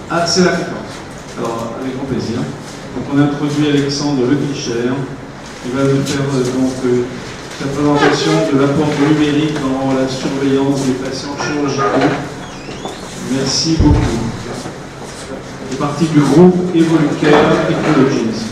Ah, c'est la conférence. Alors, avec grand plaisir. Donc, on a introduit Alexandre Lepicher, qui va nous faire sa présentation de l'apport numérique dans la surveillance des patients chirurgicaux. Merci beaucoup. Il est parti du groupe Evolucare Technologies.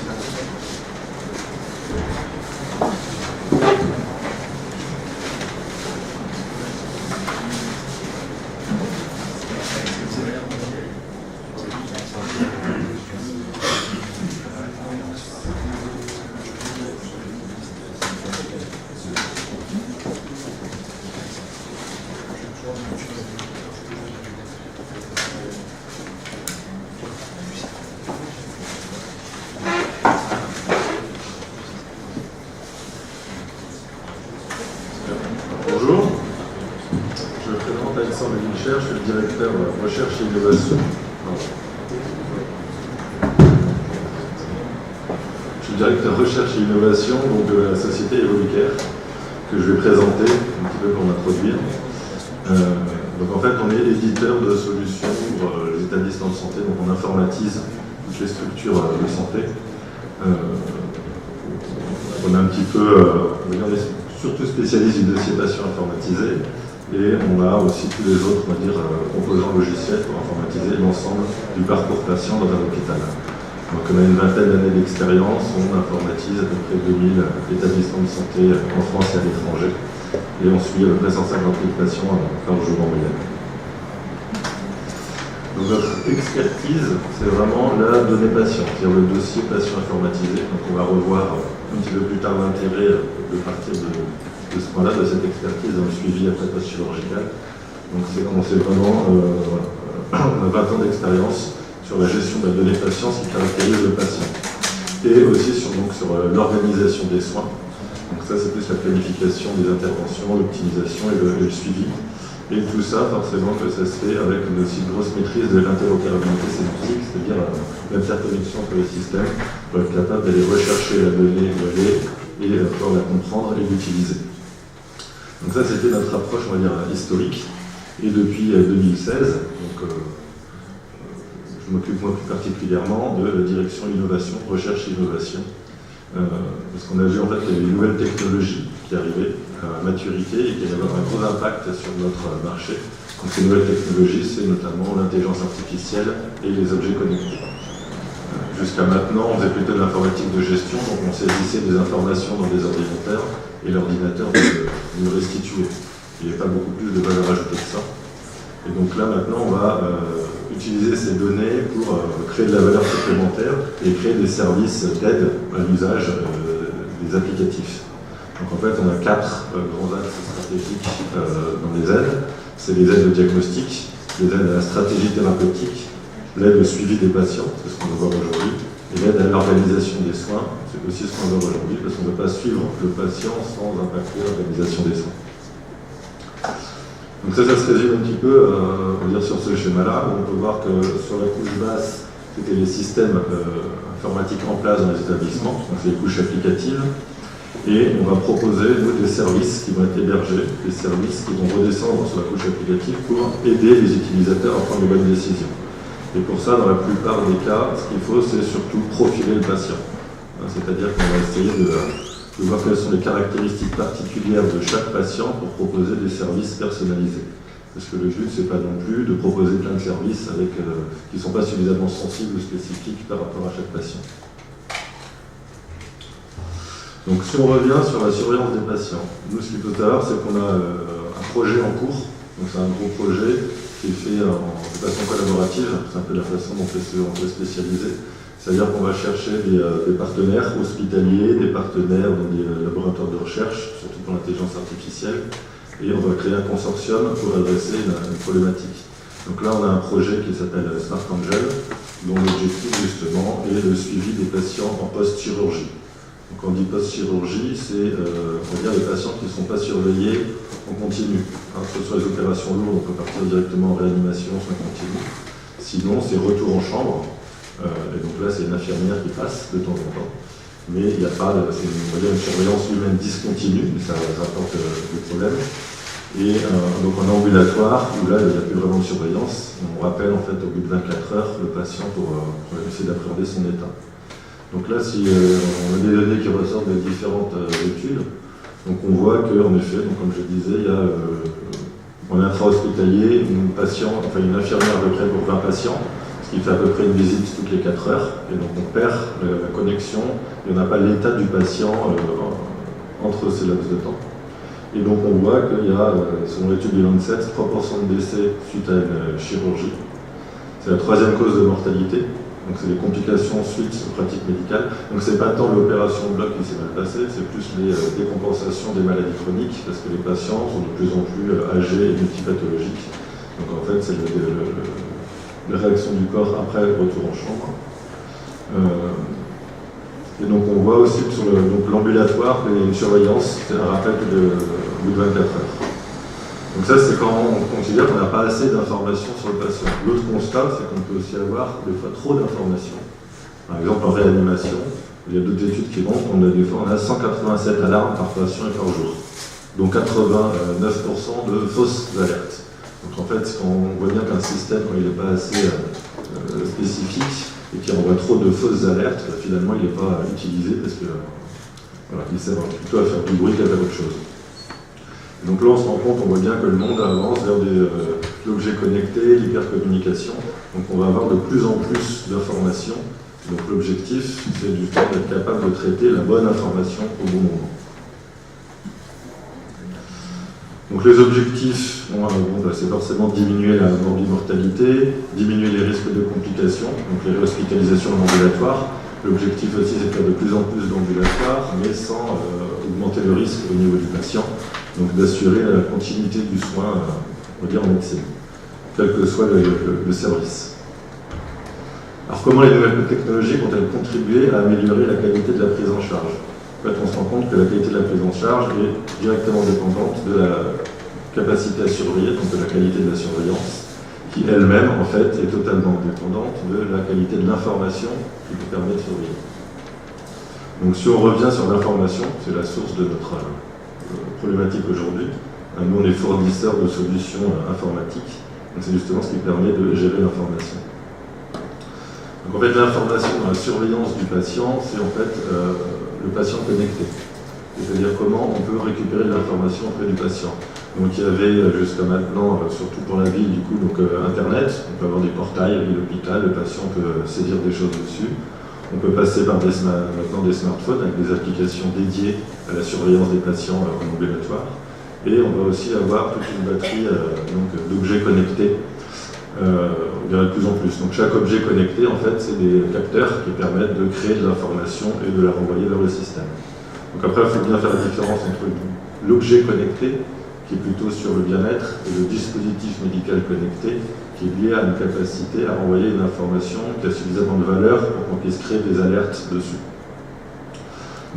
Bonjour, je me présente Alexandre Lepicher, je suis le directeur recherche et innovation. Je suis le directeur recherche et innovation donc, de la société Evolucare, que je vais présenter un petit peu pour m'introduire. Donc en fait, on est éditeur de solutions pour les établissements de santé, donc on informatise toutes les structures de santé. On a un petit peu, on est surtout spécialiste du dossier patient informatisé, et on a aussi tous les autres, on va dire, composants logiciels pour informatiser l'ensemble du parcours patient dans un hôpital. Donc on a une vingtaine d'années d'expérience, on informatise à peu près 2000 établissements de santé en France et à l'étranger, et on suit à peu près 150 000 patients par jour en moyenne. Donc notre expertise, c'est vraiment la donnée patient, c'est-à-dire le dossier patient informatisé. Donc on va revoir un petit peu plus tard l'intérêt de partir de ce point-là, de cette expertise dans le suivi après post-chirurgical. Donc c'est vraiment on a 20 ans d'expérience sur la gestion de la donnée patient, ce qui caractérise le patient. Et aussi sur l'organisation des soins. Donc ça c'est plus la planification des interventions, l'optimisation et le suivi. Et tout ça, forcément, que ça se fait avec une aussi grosse maîtrise de l'interopérabilité sémantique, c'est-à-dire l'interconnexion entre les systèmes, pour être capable d'aller rechercher la donnée et pouvoir la comprendre et l'utiliser. Donc ça, c'était notre approche, on va dire, historique. Et depuis 2016, donc, je m'occupe moi plus particulièrement de la direction innovation, recherche et innovation. Parce qu'on a vu en fait qu'il y avait une nouvelle technologie qui arrivait à maturité et qui allait avoir un gros impact sur notre marché. Donc ces nouvelles technologies, c'est notamment l'intelligence artificielle et les objets connectés. Jusqu'à maintenant, on faisait plutôt de l'informatique de gestion, donc on saisissait des informations dans des ordinateurs et l'ordinateur nous restituait. Il n'y avait pas beaucoup plus de valeur ajoutée que ça. Et donc là, maintenant, on va utiliser ces données pour créer de la valeur supplémentaire et créer des services d'aide à l'usage des applicatifs. Donc en fait, on a 4 grands axes stratégiques dans les aides. C'est les aides au diagnostic, les aides à la stratégie thérapeutique, l'aide au suivi des patients, c'est ce qu'on va voir aujourd'hui, et l'aide à l'organisation des soins, c'est aussi ce qu'on va voir aujourd'hui, parce qu'on ne peut pas suivre le patient sans impacter l'organisation des soins. Donc ça se résume un petit peu on va dire, sur ce schéma-là, où on peut voir que sur la couche basse, c'était les systèmes informatiques en place dans les établissements, donc c'est les couches applicatives, et on va proposer nous, des services qui vont être hébergés, des services qui vont redescendre sur la couche applicative pour aider les utilisateurs à prendre de bonnes décisions. Et pour ça, dans la plupart des cas, ce qu'il faut, c'est surtout profiler le patient. C'est-à-dire qu'on va essayer de voir quelles sont les caractéristiques particulières de chaque patient pour proposer des services personnalisés. Parce que le but, c'est pas non plus de proposer plein de services qui ne sont pas suffisamment sensibles ou spécifiques par rapport à chaque patient. Donc si on revient sur la surveillance des patients, nous ce qu'il faut savoir, c'est qu'on a un projet en cours, donc c'est un gros projet qui est fait de façon collaborative, c'est un peu la façon dont on peut spécialiser. C'est-à-dire qu'on va chercher des partenaires hospitaliers, des partenaires dans des laboratoires de recherche, surtout pour l'intelligence artificielle, et on va créer un consortium pour adresser une problématique. Donc là, on a un projet qui s'appelle Smart Angel, dont l'objectif justement est le suivi des patients en post-chirurgie. Donc quand on dit post-chirurgie, c'est on va dire les patients qui ne sont pas surveillés en continu. Que ce soit les opérations lourdes, on peut partir directement en réanimation, soins continus. Sinon, c'est retour en chambre. Et donc là, c'est une infirmière qui passe de temps en temps. Mais il n'y a pas, c'est une surveillance humaine discontinue, mais ça apporte des problèmes. Et donc en ambulatoire, où là, il n'y a plus vraiment de surveillance, on rappelle en fait au bout de 24 heures le patient pour essayer d'appréhender son état. Donc là, si on a des données qui ressortent des différentes études, donc on voit qu'en effet, donc comme je disais, il y a en intra-hospitalier une infirmière à peu près pour 20 patients, ce qui fait à peu près une visite toutes les 4 heures, et donc on perd la connexion, et on n'a pas l'état du patient entre ces laps de temps. Et donc on voit qu'il y a, selon l'étude du Lancet, 3% de décès suite à une chirurgie. C'est la 3e cause de mortalité. Donc c'est les complications suite aux pratiques médicales. Donc c'est pas tant l'opération de bloc qui s'est mal passée, c'est plus les décompensations des maladies chroniques, parce que les patients sont de plus en plus âgés et multipathologiques. Donc en fait c'est la réaction du corps après le retour en chambre. Et donc on voit aussi que sur l'ambulatoire, il y a une surveillance, c'est un rappel de 24 heures. Donc ça, c'est quand on considère qu'on n'a pas assez d'informations sur le patient. L'autre constat, c'est qu'on peut aussi avoir des fois trop d'informations. Par exemple, en réanimation, il y a d'autres études qui montrent qu'on a des fois 187 alarmes par patient et par jour. Donc 89% de fausses alertes. Donc en fait, quand on voit bien qu'un système, quand il n'est pas assez spécifique et qu'il envoie trop de fausses alertes, finalement il n'est pas utilisé parce que il sert plutôt à faire du bruit qu'à faire autre chose. Donc là, on se rend compte, on voit bien que le monde avance vers l'objet connecté, l'hypercommunication. Donc on va avoir de plus en plus d'informations. Donc l'objectif, c'est justement d'être capable de traiter la bonne information au bon moment. Donc les objectifs, c'est forcément diminuer la mortalité, diminuer les risques de complications, donc les réhospitalisations en ambulatoire. L'objectif aussi, c'est de faire de plus en plus d'ambulatoires, mais sans augmenter le risque au niveau du patient. Donc d'assurer la continuité du soin, on va dire en médecine, quel que soit le service. Alors comment les nouvelles technologies vont-elles contribuer à améliorer la qualité de la prise en charge? En fait, on se rend compte que la qualité de la prise en charge est directement dépendante de la capacité à surveiller, donc de la qualité de la surveillance, qui elle-même, en fait, est totalement dépendante de la qualité de l'information qui nous permet de surveiller. Donc si on revient sur l'information, c'est la source de notre problématique aujourd'hui. Nous, on est fournisseurs de solutions informatiques, donc c'est justement ce qui permet de gérer l'information. Donc en fait, l'information dans la surveillance du patient, c'est en fait le patient connecté. C'est-à-dire comment on peut récupérer de l'information auprès du patient. Donc il y avait jusqu'à maintenant, surtout pour la ville, du coup, donc Internet, on peut avoir des portails, l'hôpital, le patient peut saisir des choses dessus. On peut passer par maintenant des smartphones avec des applications dédiées à la surveillance des patients en ambulatoire. Et on va aussi avoir toute une batterie d'objets connectés, on dirait de plus en plus. Donc chaque objet connecté, en fait, c'est des capteurs qui permettent de créer de l'information et de la renvoyer vers le système. Donc après, il faut bien faire la différence entre l'objet connecté, qui est plutôt sur le bien-être, et le dispositif médical connecté, qui est lié à une capacité à renvoyer une information qui a suffisamment de valeur pour qu'on puisse créer des alertes dessus.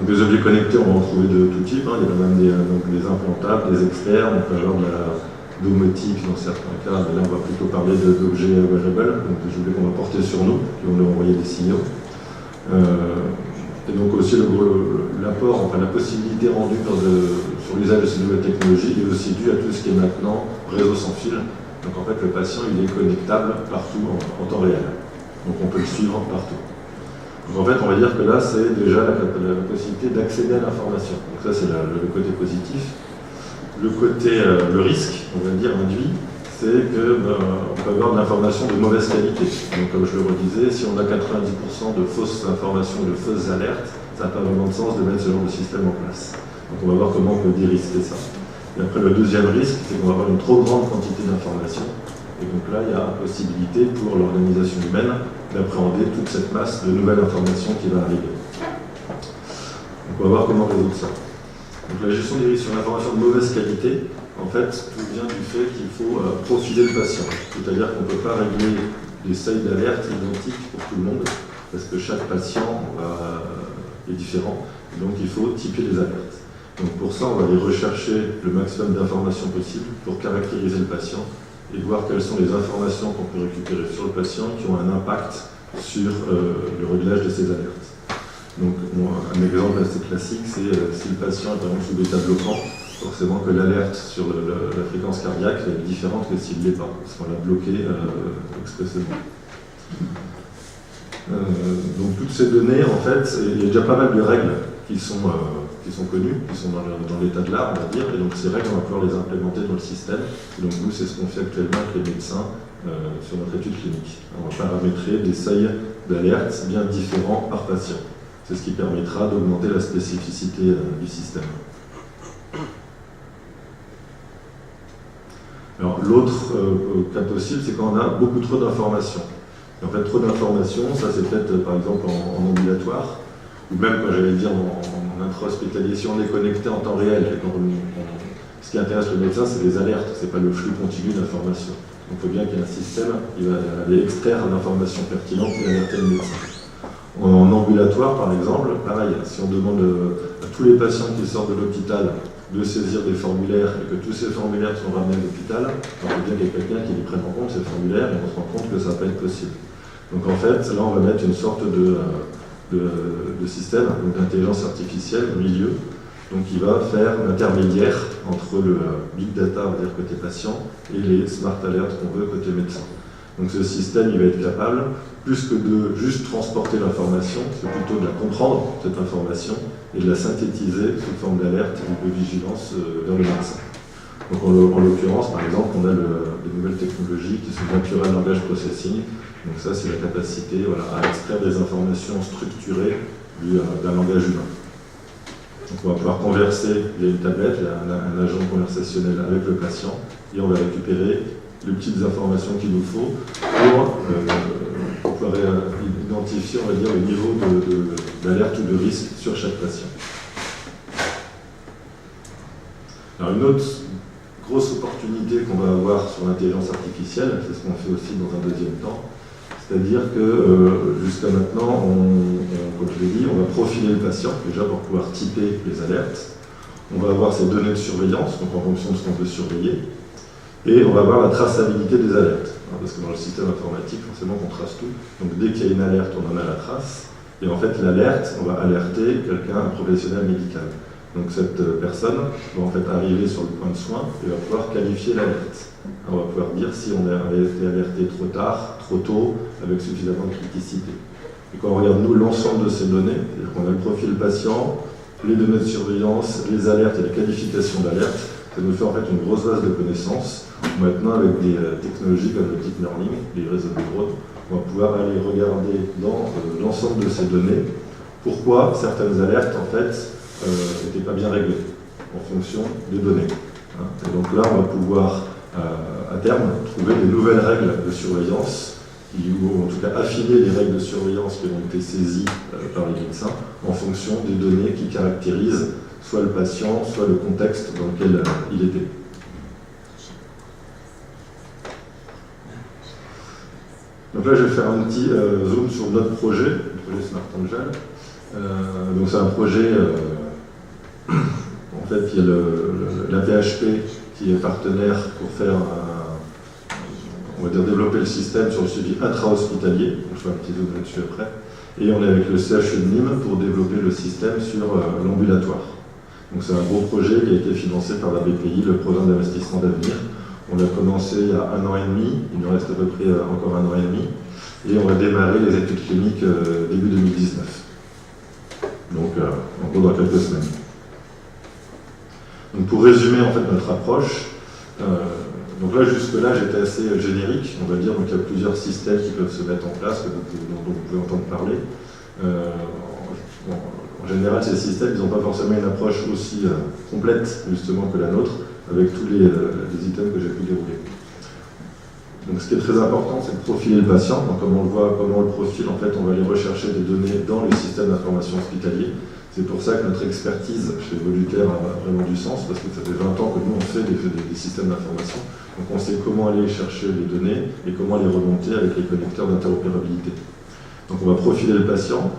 Donc les objets connectés, on va en trouver de tout type. Il y a même des implantables, des experts, on peut avoir de la domotique dans certains cas, mais là on va plutôt parler d'objets wearables, donc des objets qu'on va porter sur nous, qui vont nous envoyer des signaux. Et donc aussi l'apport, la possibilité rendue sur l'usage de ces nouvelles technologies est aussi due à tout ce qui est maintenant réseau sans fil. Donc en fait le patient il est connectable partout en temps réel. Donc on peut le suivre partout. Donc en fait on va dire que là c'est déjà la possibilité d'accéder à l'information. Donc ça c'est le côté positif. Le risque, on va dire induit, c'est qu'on peut avoir de l'information de mauvaise qualité. Donc comme je le redisais, si on a 90% de fausses informations, de fausses alertes, ça n'a pas vraiment de sens de mettre ce genre de système en place. Donc on va voir comment on peut dérisquer ça. Et après le deuxième risque, c'est qu'on va avoir une trop grande quantité d'informations. Et donc là, il y a possibilité pour l'organisation humaine d'appréhender toute cette masse de nouvelles informations qui va arriver. Donc on va voir comment résoudre ça. Donc la gestion des risques sur l'information de mauvaise qualité, en fait, tout vient du fait qu'il faut profiler le patient. C'est-à-dire qu'on ne peut pas régler des seuils d'alerte identiques pour tout le monde, parce que chaque patient est différent. Donc il faut typer les alertes. Donc pour ça, on va aller rechercher le maximum d'informations possibles pour caractériser le patient et voir quelles sont les informations qu'on peut récupérer sur le patient qui ont un impact sur le réglage de ces alertes. Donc un exemple assez classique, c'est si le patient est par exemple sous bêta bloquant, forcément que l'alerte sur la fréquence cardiaque est différente que s'il ne l'est pas, parce qu'on l'a bloqué expressément. Donc toutes ces données, en fait, il y a déjà pas mal de règles qui sont connues, qui sont dans l'état de l'art, on va dire, et donc ces règles, on va pouvoir les implémenter dans le système. Et donc nous, c'est ce qu'on fait actuellement avec les médecins sur notre étude clinique. On va paramétrer des seuils d'alerte bien différents par patient. C'est ce qui permettra d'augmenter la spécificité du système. Alors l'autre cas possible, c'est quand on a beaucoup trop d'informations. En fait, trop d'informations, ça c'est peut-être par exemple en ambulatoire, ou même quand j'allais dire en intra-hospitalier, si on est connecté en temps réel, et ce qui intéresse le médecin, c'est les alertes, c'est pas le flux continu d'informations. Donc il faut bien qu'il y ait un système qui va aller extraire l'information pertinente et alerter le médecin. En ambulatoire, par exemple, pareil, si on demande à tous les patients qui sortent de l'hôpital de saisir des formulaires et que tous ces formulaires sont ramenés à l'hôpital, il faut bien qu'il y ait quelqu'un qui les prenne en compte, ces formulaires, et on se rend compte que ça ne va pas être possible. Donc en fait, là, on va mettre une sorte de système, d'intelligence artificielle au milieu, donc qui va faire l'intermédiaire entre le big data, on va dire côté patient, et les smart alerts qu'on veut côté médecin. Donc ce système, il va être capable, plus que de juste transporter l'information, c'est plutôt de la comprendre, cette information, et de la synthétiser sous forme d'alerte ou de vigilance vers le médecin. Donc en l'occurrence, par exemple, on a des nouvelles technologies qui sont Natural Language Processing. Donc ça, c'est la capacité à extraire des informations structurées d'un langage humain. Donc on va pouvoir converser via une tablette, un agent conversationnel avec le patient, et on va récupérer les petites informations qu'il nous faut pour pouvoir identifier, on va dire, le niveau d'alerte ou de risque sur chaque patient. Alors une autre grosse opportunité qu'on va avoir sur l'intelligence artificielle, c'est ce qu'on fait aussi dans un deuxième temps, c'est-à-dire que jusqu'à maintenant, comme je l'ai dit, on va profiler le patient déjà pour pouvoir typer les alertes. On va avoir ses données de surveillance, donc en fonction de ce qu'on veut surveiller. Et on va avoir la traçabilité des alertes, parce que dans le système informatique, forcément, on trace tout. Donc dès qu'il y a une alerte, on en a la trace. Et en fait, l'alerte, on va alerter quelqu'un, un professionnel médical. Donc cette personne va en fait arriver sur le point de soin et va pouvoir qualifier l'alerte. On va pouvoir dire si on a été alerté trop tard, trop tôt, avec suffisamment de criticité. Et quand on regarde, nous, l'ensemble de ces données, c'est-à-dire qu'on a le profil patient, les données de surveillance, les alertes et la qualification d'alerte, ça nous fait en fait une grosse base de connaissances. Maintenant, avec des technologies comme le deep learning, les réseaux de neurones, on va pouvoir aller regarder dans l'ensemble de ces données pourquoi certaines alertes, en fait, n'étaient pas bien réglées en fonction des données. Et donc là, on va pouvoir, à terme, trouver des nouvelles règles de surveillance, ou en tout cas affiner les règles de surveillance qui ont été saisies par les médecins en fonction des données qui caractérisent soit le patient, soit le contexte dans lequel il était. Donc là, je vais faire un petit zoom sur notre projet, le projet Smart Angel. Donc c'est un projet, en fait, il y a la PHP qui est partenaire pour faire, on va dire, développer le système sur le suivi intra-hospitalier. Je ferai un petit zoom là-dessus après. Et on est avec le CHU de Nîmes pour développer le système sur l'ambulatoire. Donc c'est un gros projet qui a été financé par la BPI, le programme d'investissement d'avenir. On a commencé il y a 1 an et demi, il nous reste à peu près encore 1 an et demi, et on va démarrer les études cliniques début 2019. Donc en gros dans quelques semaines. Donc pour résumer en fait notre approche, donc là jusque-là j'étais assez générique, on va dire, donc il y a plusieurs systèmes qui peuvent se mettre en place, dont vous pouvez entendre parler. En général, ces systèmes, ils n'ont pas forcément une approche aussi complète, justement, que la nôtre, avec tous les items que j'ai pu dérouler. Donc, ce qui est très important, c'est de profiler le patient. Donc, comme on le voit, comment on le profile, en fait, on va aller rechercher des données dans les systèmes d'information hospitaliers. C'est pour ça que notre expertise chez Volucaire a vraiment du sens, parce que ça fait 20 ans que nous, on fait des systèmes d'information. Donc, on sait comment aller chercher les données et comment les remonter avec les connecteurs d'interopérabilité. Donc, on va profiler le patient.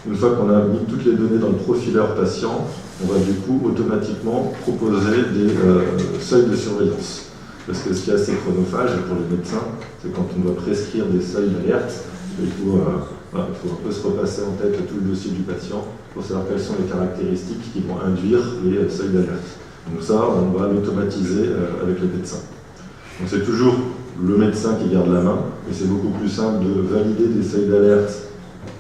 Une fois qu'on a mis toutes les données dans le profileur patient, on va du coup automatiquement proposer des seuils de surveillance. Parce que ce qui est assez chronophage pour les médecins, c'est quand on doit prescrire des seuils d'alerte, il faut un peu se repasser en tête tout le dossier du patient pour savoir quelles sont les caractéristiques qui vont induire les seuils d'alerte. Donc ça, on va l'automatiser avec le médecin. Donc c'est toujours le médecin qui garde la main, mais c'est beaucoup plus simple de valider des seuils d'alerte.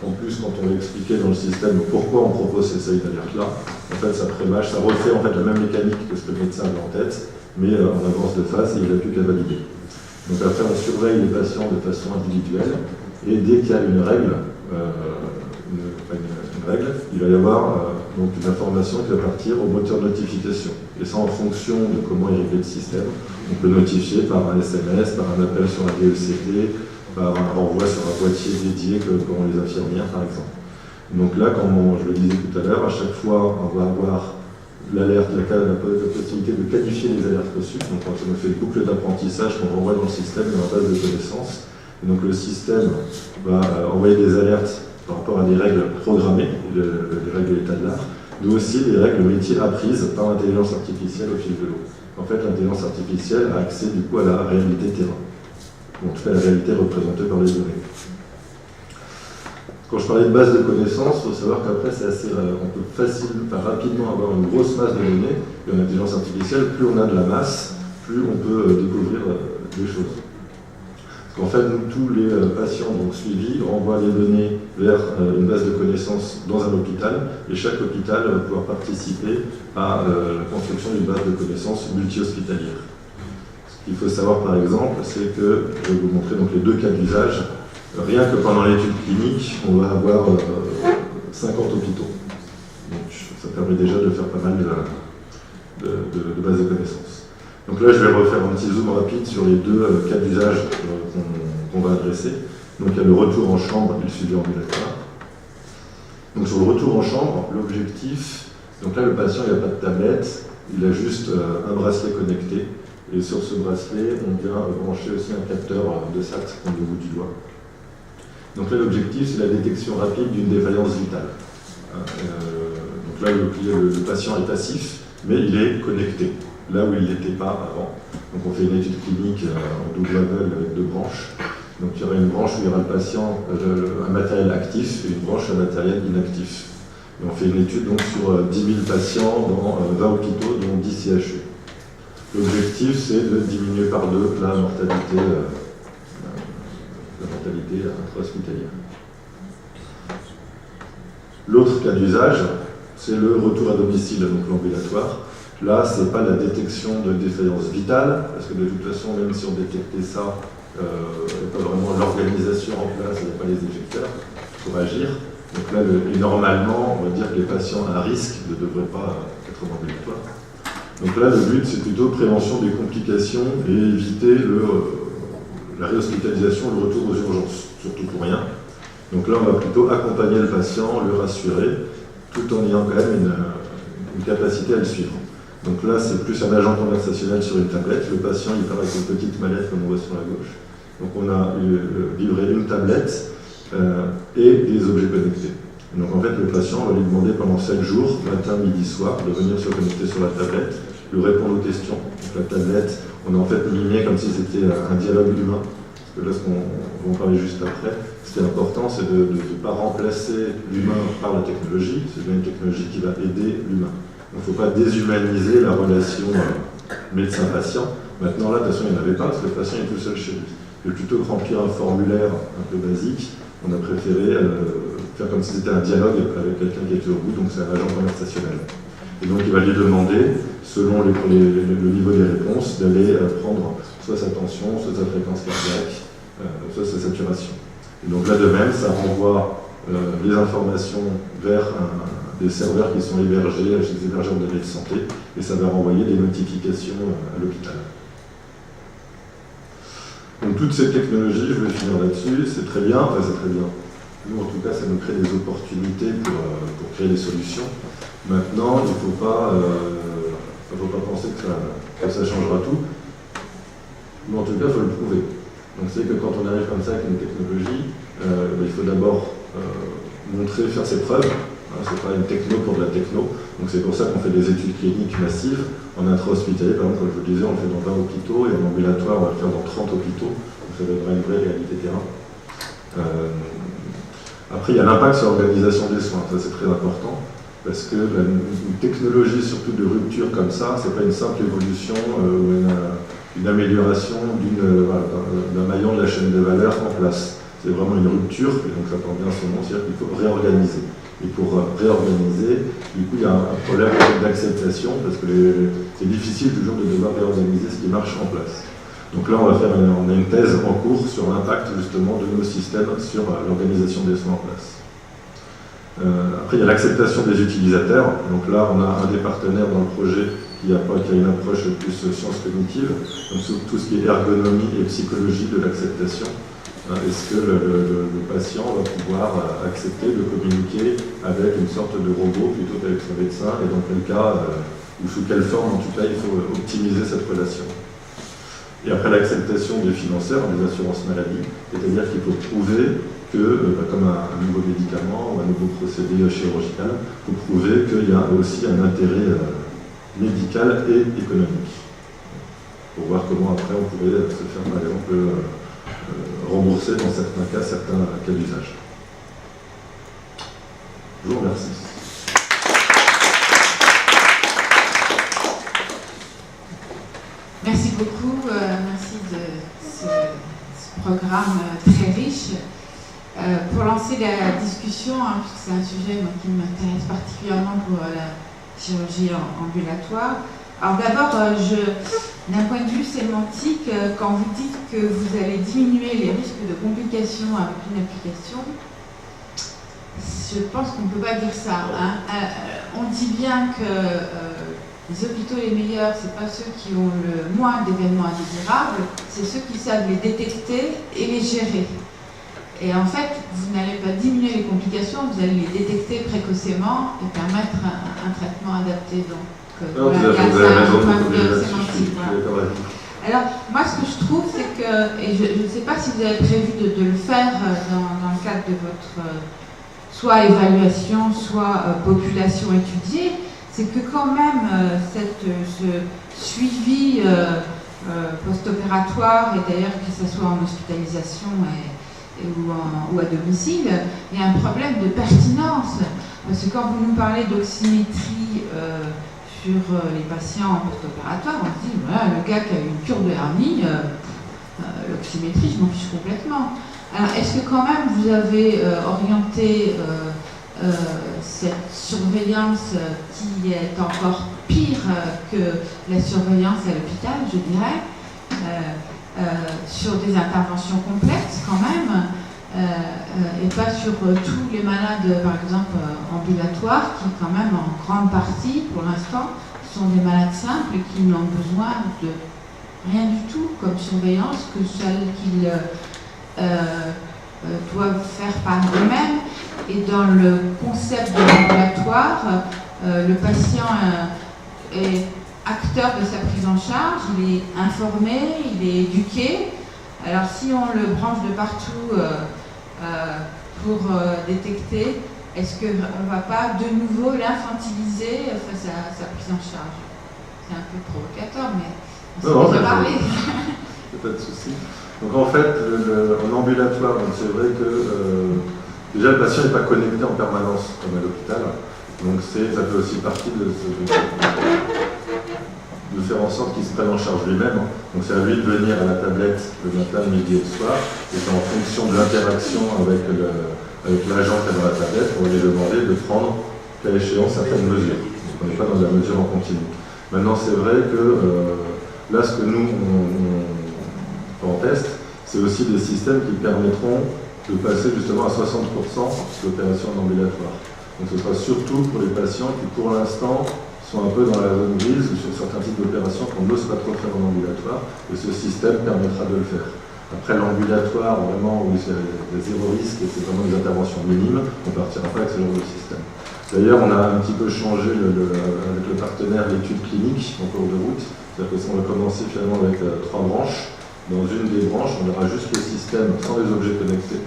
En plus, quand on va expliquer dans le système pourquoi on propose ces seuils d'alerte-là, en fait, ça pré-match, ça refait en fait la même mécanique que ce que le médecin avait en tête, mais en avance de phase, et il n'a plus qu'à valider. Donc après, on surveille les patients de façon individuelle, et dès qu'il y a une règle, il va y avoir donc une information qui va partir au moteur de notification. Et ça, en fonction de comment est réglé le système, on peut notifier par un SMS, par un appel sur un DECT, par un renvoi sur un boîtier dédié qu'ont les infirmières, par exemple. Donc là, comme je le disais tout à l'heure, à chaque fois, on va avoir l'alerte, la possibilité de qualifier les alertes reçues. Donc quand on fait une boucle d'apprentissage qu'on renvoie dans le système, dans la base de connaissances. Et donc le système va envoyer des alertes par rapport à des règles programmées, les règles de l'état de l'art, mais aussi des règles métiers apprises par l'intelligence artificielle au fil de l'eau. En fait, l'intelligence artificielle a accès du coup à la réalité terrain, en tout cas la réalité représentée par les données. Quand je parlais de base de connaissances, il faut savoir qu'après, c'est assez, on peut rapidement avoir une grosse masse de données, et en intelligence artificielle, plus on a de la masse, plus on peut découvrir des choses. Parce qu'en fait, nous, tous les patients donc, suivis renvoient les données vers une base de connaissances dans un hôpital, et chaque hôpital va pouvoir participer à la construction d'une base de connaissances multi-hospitalière. Ce qu'il faut savoir, par exemple, c'est que, je vais vous montrer donc, les deux cas d'usage. Rien que pendant l'étude clinique, on va avoir 50 hôpitaux. Donc ça permet déjà de faire pas mal de bases de connaissances. Donc là, je vais refaire un petit zoom rapide sur les deux cas d'usage qu'on va adresser. Donc il y a le retour en chambre et le suivi ambulatoire. Donc sur le retour en chambre, l'objectif, donc là le patient il n'a pas de tablette, il a juste un bracelet connecté. Et sur ce bracelet, on vient brancher aussi un capteur de SAT au bout du doigt. Donc là, l'objectif, c'est la détection rapide d'une défaillance vitale. Donc là, le patient est passif, mais il est connecté, là où il n'était pas avant. Donc on fait une étude clinique en double aveugle avec deux branches. Donc il y aura une branche où il y aura le patient, un matériel actif, et une branche, un matériel inactif. Et on fait une étude donc, sur 10 000 patients dans 20 hôpitaux, dont 10 CHU. L'objectif, c'est de diminuer par deux la mortalité intra-hospitalière. L'autre cas d'usage, c'est le retour à domicile, donc l'ambulatoire. Là, ce n'est pas la détection de défaillance vitale, parce que de toute façon, même si on détectait ça, il n'y a pas vraiment l'organisation en place, il n'y a pas les éjecteurs pour agir. Donc là, normalement, on va dire que les patients à risque ne devraient pas être en ambulatoire. Donc là, le but, c'est plutôt prévention des complications et éviter la réhospitalisation, le retour aux urgences, surtout pour rien. Donc là, on va plutôt accompagner le patient, le rassurer, tout en ayant quand même une capacité à le suivre. Donc là, c'est plus un agent conversationnel sur une tablette. Le patient, il part avec une petite mallette, comme on voit sur la gauche. Donc on a livré une tablette et des objets connectés. Donc en fait, le patient, on va lui demander pendant 7 jours, matin, midi, soir, de venir se connecter sur la tablette, de répondre aux questions. Donc la tablette, on a en fait mimé comme si c'était un dialogue humain. Parce que là, ce qu'on va en parler juste après, ce qui est important, c'est de ne pas remplacer l'humain par la technologie. C'est bien une technologie qui va aider l'humain. Il ne faut pas déshumaniser la relation médecin-patient. Maintenant, là, de toute façon, il n'y en avait pas, parce que le patient est tout seul chez lui. Et plutôt que remplir un formulaire un peu basique, on a préféré faire comme si c'était un dialogue avec quelqu'un qui était au bout, donc c'est un agent conversationnel. Et donc il va lui demander, selon le niveau des réponses, d'aller prendre soit sa tension, soit sa fréquence cardiaque, soit sa saturation. Et donc là de même, ça renvoie les informations vers des serveurs qui sont hébergés chez les hébergeurs de données de santé, et ça va renvoyer des notifications à l'hôpital. Donc toutes ces technologies, je vais finir là-dessus, c'est très bien, enfin c'est très bien. Nous, en tout cas, ça nous crée des opportunités pour créer des solutions. Maintenant, il ne faut pas penser que ça changera tout. Mais en tout cas, il faut le prouver. Donc c'est que quand on arrive comme ça avec une technologie, il faut d'abord montrer, faire ses preuves. Ce n'est pas une techno pour de la techno. Donc c'est pour ça qu'on fait des études cliniques massives. En intra-hospitalier, par exemple, comme je vous le disais, on le fait dans 20 hôpitaux, et en ambulatoire, on va le faire dans 30 hôpitaux. Donc ça donnera une vraie réalité terrain. Après, il y a l'impact sur l'organisation des soins, ça c'est très important. parce que une technologie, surtout de rupture comme ça, c'est pas une simple évolution ou une amélioration d'un maillon de la chaîne de valeur en place. C'est vraiment une rupture, et donc ça porte bien son nom, c'est-à-dire qu'il faut réorganiser. Et pour réorganiser, du coup, il y a un problème d'acceptation, parce que c'est difficile toujours de devoir réorganiser ce qui marche en place. Donc là, on a une thèse en cours sur l'impact justement de nos systèmes sur l'organisation des soins en place. Après, il y a l'acceptation des utilisateurs. Donc là, on a un des partenaires dans le projet qui a une approche plus sciences cognitives, donc sur tout ce qui est ergonomie et psychologie de l'acceptation. Est-ce que le patient va pouvoir accepter de communiquer avec une sorte de robot plutôt qu'avec son médecin, et dans quel cas, ou sous quelle forme en tout cas, il faut optimiser cette relation. Et après l'acceptation des financeurs, des assurances maladie, c'est-à-dire qu'il faut prouver que, comme un nouveau médicament ou un nouveau procédé chirurgical, il faut prouver qu'il y a aussi un intérêt médical et économique. Pour voir comment après on pourrait se faire par exemple rembourser dans certains cas d'usage. Je vous remercie. Merci beaucoup, merci de ce programme très riche. Pour lancer la discussion, puisque c'est un sujet qui m'intéresse particulièrement pour la chirurgie ambulatoire. Alors d'abord, d'un point de vue sémantique, quand vous dites que vous allez diminuer les risques de complications avec une application, je pense qu'on ne peut pas dire ça. On dit bien que les hôpitaux les meilleurs, ce n'est pas ceux qui ont le moins d'événements indésirables, c'est ceux qui savent les détecter et les gérer. Et en fait, vous n'allez pas diminuer les complications, vous allez les détecter précocement et permettre un traitement adapté. Donc, vous avez raison de sémantique. Voilà. Alors, moi, ce que je trouve, c'est que, et je ne sais pas si vous avez prévu de le faire dans le cadre de votre soit évaluation, soit population étudiée, c'est que quand même, ce suivi post-opératoire, et d'ailleurs que ce soit en hospitalisation ou à domicile, il y a un problème de pertinence. Parce que quand vous nous parlez d'oxymétrie sur les patients en post-opératoire, on se dit, voilà, le gars qui a eu une cure de hernie, l'oxymétrie, je m'en fiche complètement. Alors, est-ce que quand même vous avez orienté cette surveillance qui est encore pire que la surveillance à l'hôpital, je dirais, sur des interventions complexes quand même, et pas sur tous les malades, par exemple, ambulatoires, qui quand même en grande partie, pour l'instant, sont des malades simples et qui n'ont besoin de rien du tout comme surveillance que celle qu'ils doivent faire par eux-mêmes. Et dans le concept de l'ambulatoire, le patient est acteur de sa prise en charge, il est informé, il est éduqué. Alors si on le branche de partout pour détecter, est-ce qu'on ne va pas de nouveau l'infantiliser face à sa prise en charge? C'est un peu provocateur, mais on s'en parler. Pas de souci. Donc en fait, en ambulatoire, c'est vrai que déjà le patient n'est pas connecté en permanence comme à l'hôpital. Donc ça fait aussi partie de faire en sorte qu'il se prenne en charge lui-même. Donc c'est à lui de venir à la tablette le matin, le midi et le soir. Et c'est en fonction de l'interaction avec l'agent qui est dans la tablette, on va lui demander de prendre, qu'à échéance, certaines mesures. Donc on n'est pas dans la mesure en continu. Maintenant, c'est vrai que là, ce que nous, on teste, c'est aussi des systèmes qui permettront de passer justement à 60% d'opérations en ambulatoire. Donc ce sera surtout pour les patients qui, pour l'instant, sont un peu dans la zone grise ou sur certains types d'opérations qu'on n'ose pas trop faire en ambulatoire, et ce système permettra de le faire. Après l'ambulatoire, vraiment, où il y a zéro risque et c'est vraiment des interventions minimes, on ne partira pas avec ce genre de système. D'ailleurs, on a un petit peu changé avec le partenaire l'étude clinique en cours de route, c'est-à-dire qu'on va commencer finalement avec 3 branches. Dans une des branches, on aura juste le système sans les objets connectés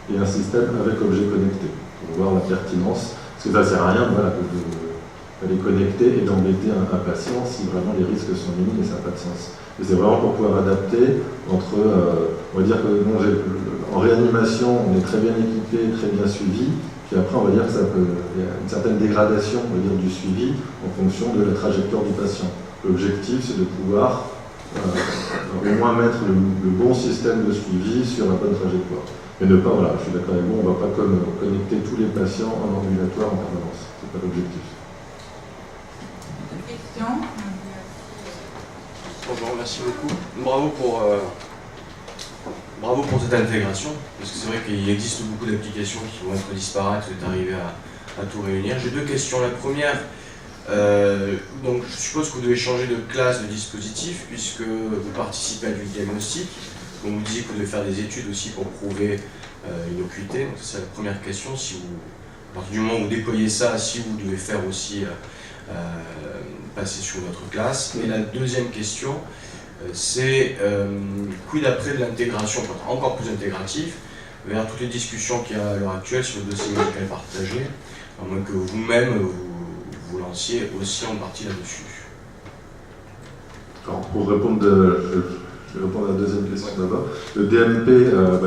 et un système avec objets connectés pour voir la pertinence. Parce que ça ne sert à rien d'aller connecter et d'embêter un patient si vraiment les risques sont minimes et ça n'a pas de sens. Et c'est vraiment pour pouvoir adapter entre, on va dire que en réanimation, on est très bien équipé, très bien suivi, Puis après, on va dire qu'il y a une certaine dégradation, on va dire, du suivi en fonction de la trajectoire du patient. L'objectif, c'est de pouvoir au moins mettre le bon système de suivi sur la bonne trajectoire. Mais ne pas, voilà, je suis d'accord avec vous, on ne va pas connecter tous les patients en ambulatoire en permanence. Ce n'est pas l'objectif. Question ? Bonjour, merci beaucoup. Bravo pour cette intégration, parce que c'est vrai qu'il existe beaucoup d'applications qui vont être disparates, vous êtes arrivé à tout réunir. J'ai deux questions. La première, donc je suppose que vous devez changer de classe de dispositif, puisque vous participez à du diagnostic. Donc vous disiez que vous devez faire des études aussi pour prouver l'innocuité. Donc c'est la première question. Si vous, à partir du moment où vous déployez ça, si vous devez faire aussi passer sur votre classe. Et la deuxième question, c'est quid après de l'intégration, encore plus intégratif, vers toutes les discussions qu'il y a à l'heure actuelle sur le dossier médical partagé, à moins que vous-même vous lanciez aussi en partie là-dessus. Alors, pour répondre, je vais répondre à la deuxième question d'abord. Le DMP,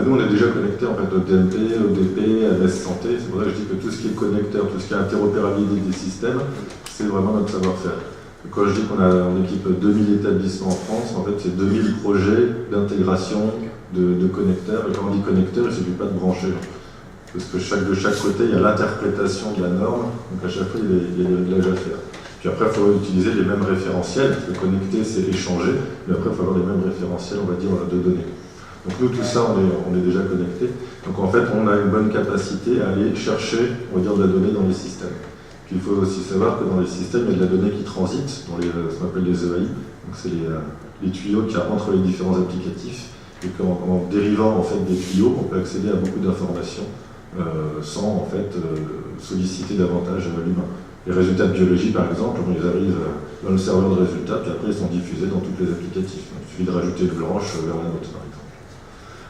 nous on est déjà connecté en fait au DMP, ODP, MS Santé. C'est pour ça que je dis que tout ce qui est connecteur, tout ce qui est interopérabilité des systèmes, c'est vraiment notre savoir-faire. Quand je dis qu'on équipe 2000 établissements en France, en fait c'est 2000 projets d'intégration de connecteurs. Et quand on dit connecteur, il ne suffit pas de brancher. Parce que de chaque côté, il y a l'interprétation de la norme, donc à chaque fois, il y a des réglages à faire. Puis après, il faut utiliser les mêmes référentiels, parce que connecter, c'est échanger, mais après, il faut avoir les mêmes référentiels, on va dire, de données. Donc nous, tout ça, on est déjà connectés. Donc en fait, on a une bonne capacité à aller chercher, on va dire, de la donnée dans les systèmes. Puis il faut aussi savoir que dans les systèmes, il y a de la donnée qui transite, dans ce qu'on appelle les EAI, donc c'est les tuyaux qu'il y a entre les différents applicatifs, et qu'en dérivant en fait des tuyaux, on peut accéder à beaucoup d'informations sans en fait solliciter davantage l'humain. Les résultats de biologie, par exemple, ils arrivent dans le serveur de résultats, puis après ils sont diffusés dans tous les applicatifs. Donc, il suffit de rajouter une branche vers la nôtre, par exemple.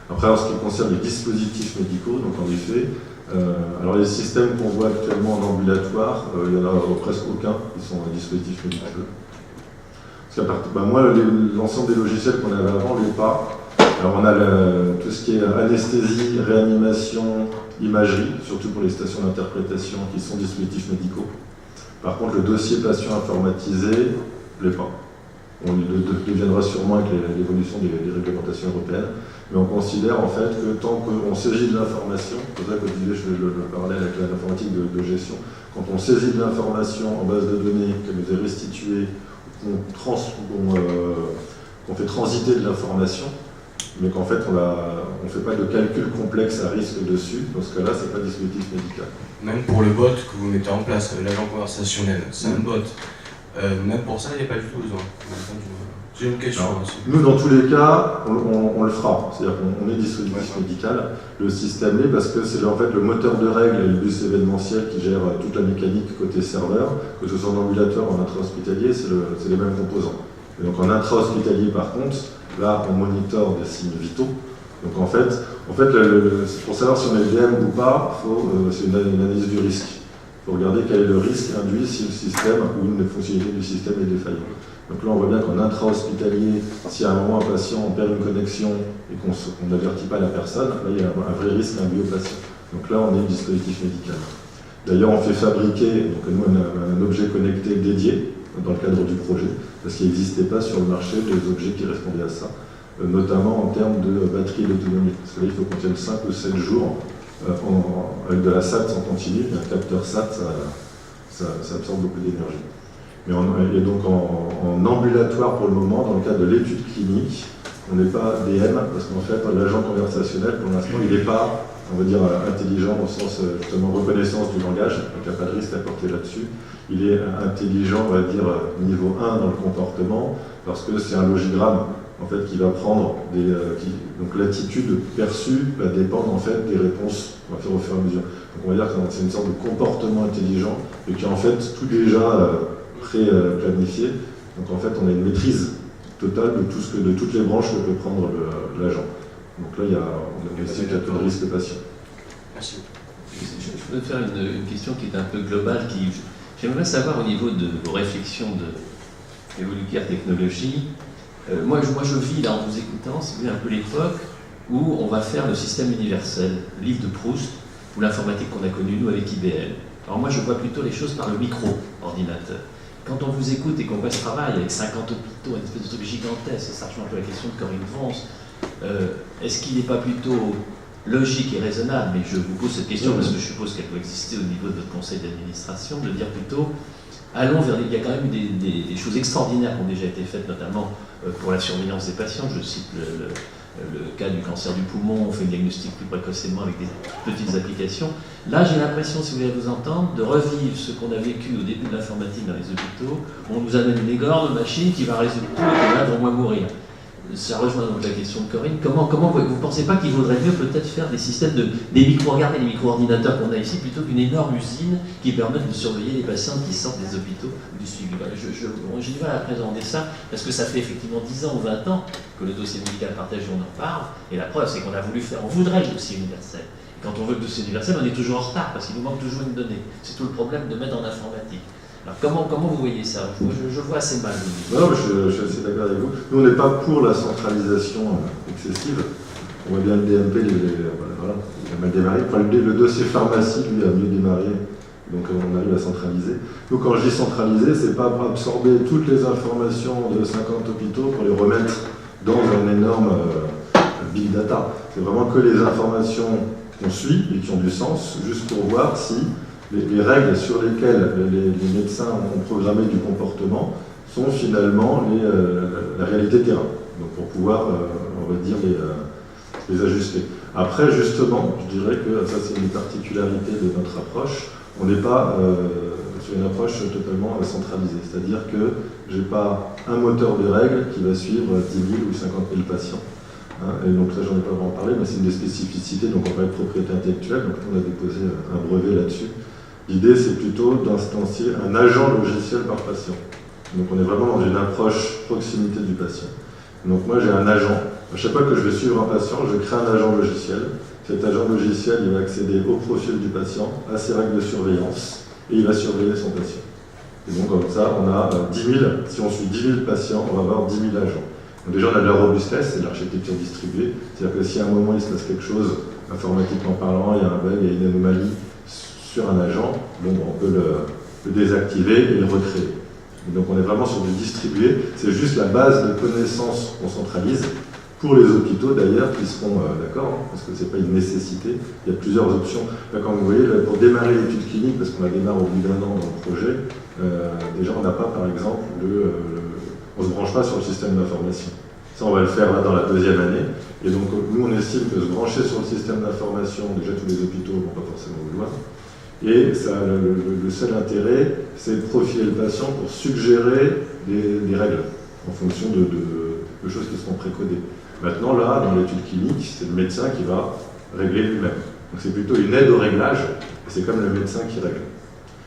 Après, en ce qui concerne les dispositifs médicaux, donc en effet, alors les systèmes qu'on voit actuellement en ambulatoire, il n'y en a presque aucun qui sont des dispositifs médicaux. Parce qu'à moi, l'ensemble des logiciels qu'on avait avant, les pas. Alors on a tout ce qui est anesthésie, réanimation, imagerie, surtout pour les stations d'interprétation qui sont dispositifs médicaux. Par contre, le dossier patient informatisé, les pas. On le deviendra sûrement avec l'évolution des réglementations européennes, mais on considère en fait que tant qu'on saisit de l'information, c'est pour ça que je disais le parallèle avec l'informatique de gestion, quand on saisit de l'information en base de données qu'elle nous est restituée, qu'on fait transiter de l'information, mais qu'en fait on ne fait pas de calcul complexe à risque dessus, dans ce cas-là, c'est pas dispositif médical. Même pour le bot que vous mettez en place, l'agent conversationnel, c'est un bot. Même pour ça, il n'y a pas du tout besoin. J'ai une question. Alors, nous, dans tous les cas, on le fera. C'est-à-dire qu'on est dispositif médical. Le système l'est parce que c'est en fait le moteur de règles et le bus événementiel qui gère toute la mécanique côté serveur, que ce soit en ambulatoire ou en intra-hospitalier, c'est les mêmes composants. Et donc en intra-hospitalier, par contre, là, on monitore des signes vitaux. Donc en fait pour savoir si on est DM ou pas, c'est une analyse du risque. Il faut regarder quel est le risque induit si le système ou une fonctionnalité du système est défaillante. Donc là, on voit bien qu'en intra-hospitalier, si à un moment un patient on perd une connexion et qu'on n'avertit pas la personne, là il y a un vrai risque induit au patient. Donc là, on est dispositif médical. D'ailleurs, on fait fabriquer, donc nous on a un objet connecté dédié dans le cadre du projet, parce qu'il n'existait pas sur le marché des objets qui répondaient à ça, notamment en termes de batterie d'autonomie. Parce que là, il faut qu'on tienne 5 ou 7 jours avec de la SAT en continu, un capteur SAT, ça absorbe beaucoup d'énergie. Et donc en ambulatoire pour le moment, dans le cadre de l'étude clinique, on n'est pas DM, parce qu'en fait, l'agent conversationnel, pour l'instant, il n'est pas, on va dire, intelligent au sens justement reconnaissance du langage, donc il n'y a pas de risque à porter là-dessus. Il est intelligent, on va dire, niveau 1 dans le comportement, parce que c'est un logigramme en fait, qui va prendre donc l'attitude perçue va dépendre en fait des réponses qu'on va faire au fur et à mesure. Donc on va dire que c'est une sorte de comportement intelligent et qui est en fait tout déjà pré-planifié. Donc en fait on a une maîtrise totale de toutes les branches que peut prendre l'agent. Donc là on a aussi un peu de risque patient. Merci. Je voudrais faire une question qui est un peu globale. J'aimerais savoir au niveau de vos réflexions de Evolucare Technologies. Moi, je vis là en vous écoutant, c'est un peu l'époque où on va faire le système universel, le livre de Proust, ou l'informatique qu'on a connue nous avec IBM. Alors moi je vois plutôt les choses par le micro-ordinateur. Quand on vous écoute et qu'on voit ce travail avec 50 hôpitaux, une espèce de truc gigantesque, ça rejoint un peu la question de Corinne Vons, est-ce qu'il n'est pas plutôt logique et raisonnable, mais je vous pose cette question parce que je suppose qu'elle doit exister au niveau de votre conseil d'administration, de dire plutôt, allons vers il y a quand même des choses extraordinaires qui ont déjà été faites, notamment pour la surveillance des patients. Je cite le cas du cancer du poumon, on fait le diagnostic plus précocement avec des petites applications. Là, j'ai l'impression, si vous voulez vous entendre, de revivre ce qu'on a vécu au début de l'informatique dans les hôpitaux, où on nous amène une énorme machine qui va résoudre tout et là, devant moi mourir. Ça rejoint donc la question de Corinne. Comment vous ne pensez pas qu'il vaudrait mieux peut-être faire des systèmes des regardez les micro-ordinateurs qu'on a ici, plutôt qu'une énorme usine qui permette de surveiller les patients qui sortent des hôpitaux du suivi. J'ai du mal à présenter ça, parce que ça fait effectivement 10 ans ou 20 ans que le dossier médical partagé, on en parle, et la preuve, c'est qu'on a voulu faire, on voudrait le dossier universel. Et quand on veut le dossier universel, on est toujours en retard, parce qu'il nous manque toujours une donnée. C'est tout le problème de mettre en informatique. Alors comment vous voyez ça? Je le vois assez mal. Non, je suis assez d'accord avec vous. Nous, on n'est pas pour la centralisation excessive. On voit bien le DMP, voilà, il a mal démarré. Enfin, le dossier pharmacie, lui, a mieux démarré. Donc on arrive à centraliser. Nous, quand je dis centraliser, c'est pas pour absorber toutes les informations de 50 hôpitaux pour les remettre dans un énorme big data. C'est vraiment que les informations qu'on suit et qui ont du sens, juste pour voir si les règles sur lesquelles les médecins ont programmé du comportement sont finalement la réalité terrain. Donc pour pouvoir, on va dire, les ajuster. Après, justement, je dirais que ça c'est une particularité de notre approche. On n'est pas sur une approche totalement centralisée. C'est-à-dire que je n'ai pas un moteur de règles qui va suivre 10 000 ou 50 000 patients. Et donc ça, j'en ai pas vraiment parlé, mais c'est une des spécificités. Donc on parle de propriété intellectuelle, donc on a déposé un brevet là-dessus. L'idée, c'est plutôt d'instancier un agent logiciel par patient. Donc on est vraiment dans une approche proximité du patient. Donc moi, j'ai un agent. À chaque fois que je vais suivre un patient, je crée un agent logiciel. Cet agent logiciel, il va accéder au profil du patient, à ses règles de surveillance, et il va surveiller son patient. Et donc comme ça, on a 10 000, si on suit 10 000 patients, on va avoir 10 000 agents. Donc déjà, on a de la robustesse, c'est de l'architecture distribuée. C'est-à-dire que si à un moment, il se passe quelque chose, informatiquement parlant, il y a un bug, il y a une anomalie sur un agent, bon, on peut le désactiver et le recréer. Et donc on est vraiment sur du distribué. C'est juste la base de connaissances qu'on centralise. Pour les hôpitaux d'ailleurs, qui seront d'accord, parce que ce n'est pas une nécessité, il y a plusieurs options. Là, comme vous voyez, là, pour démarrer l'étude clinique, parce qu'on la démarre au bout d'1 an dans le projet, déjà on n'a pas par exemple on ne se branche pas sur le système d'information. Ça, on va le faire là dans la 2e année. Et donc, nous, on estime que se brancher sur le système d'information, déjà tous les hôpitaux ne vont pas forcément vouloir. Et ça, le seul intérêt, c'est de profiler le patient pour suggérer des règles en fonction de choses qui seront précodées. Maintenant, là, dans l'étude clinique, c'est le médecin qui va régler lui-même. Donc, c'est plutôt une aide au réglage, et c'est comme le médecin qui règle.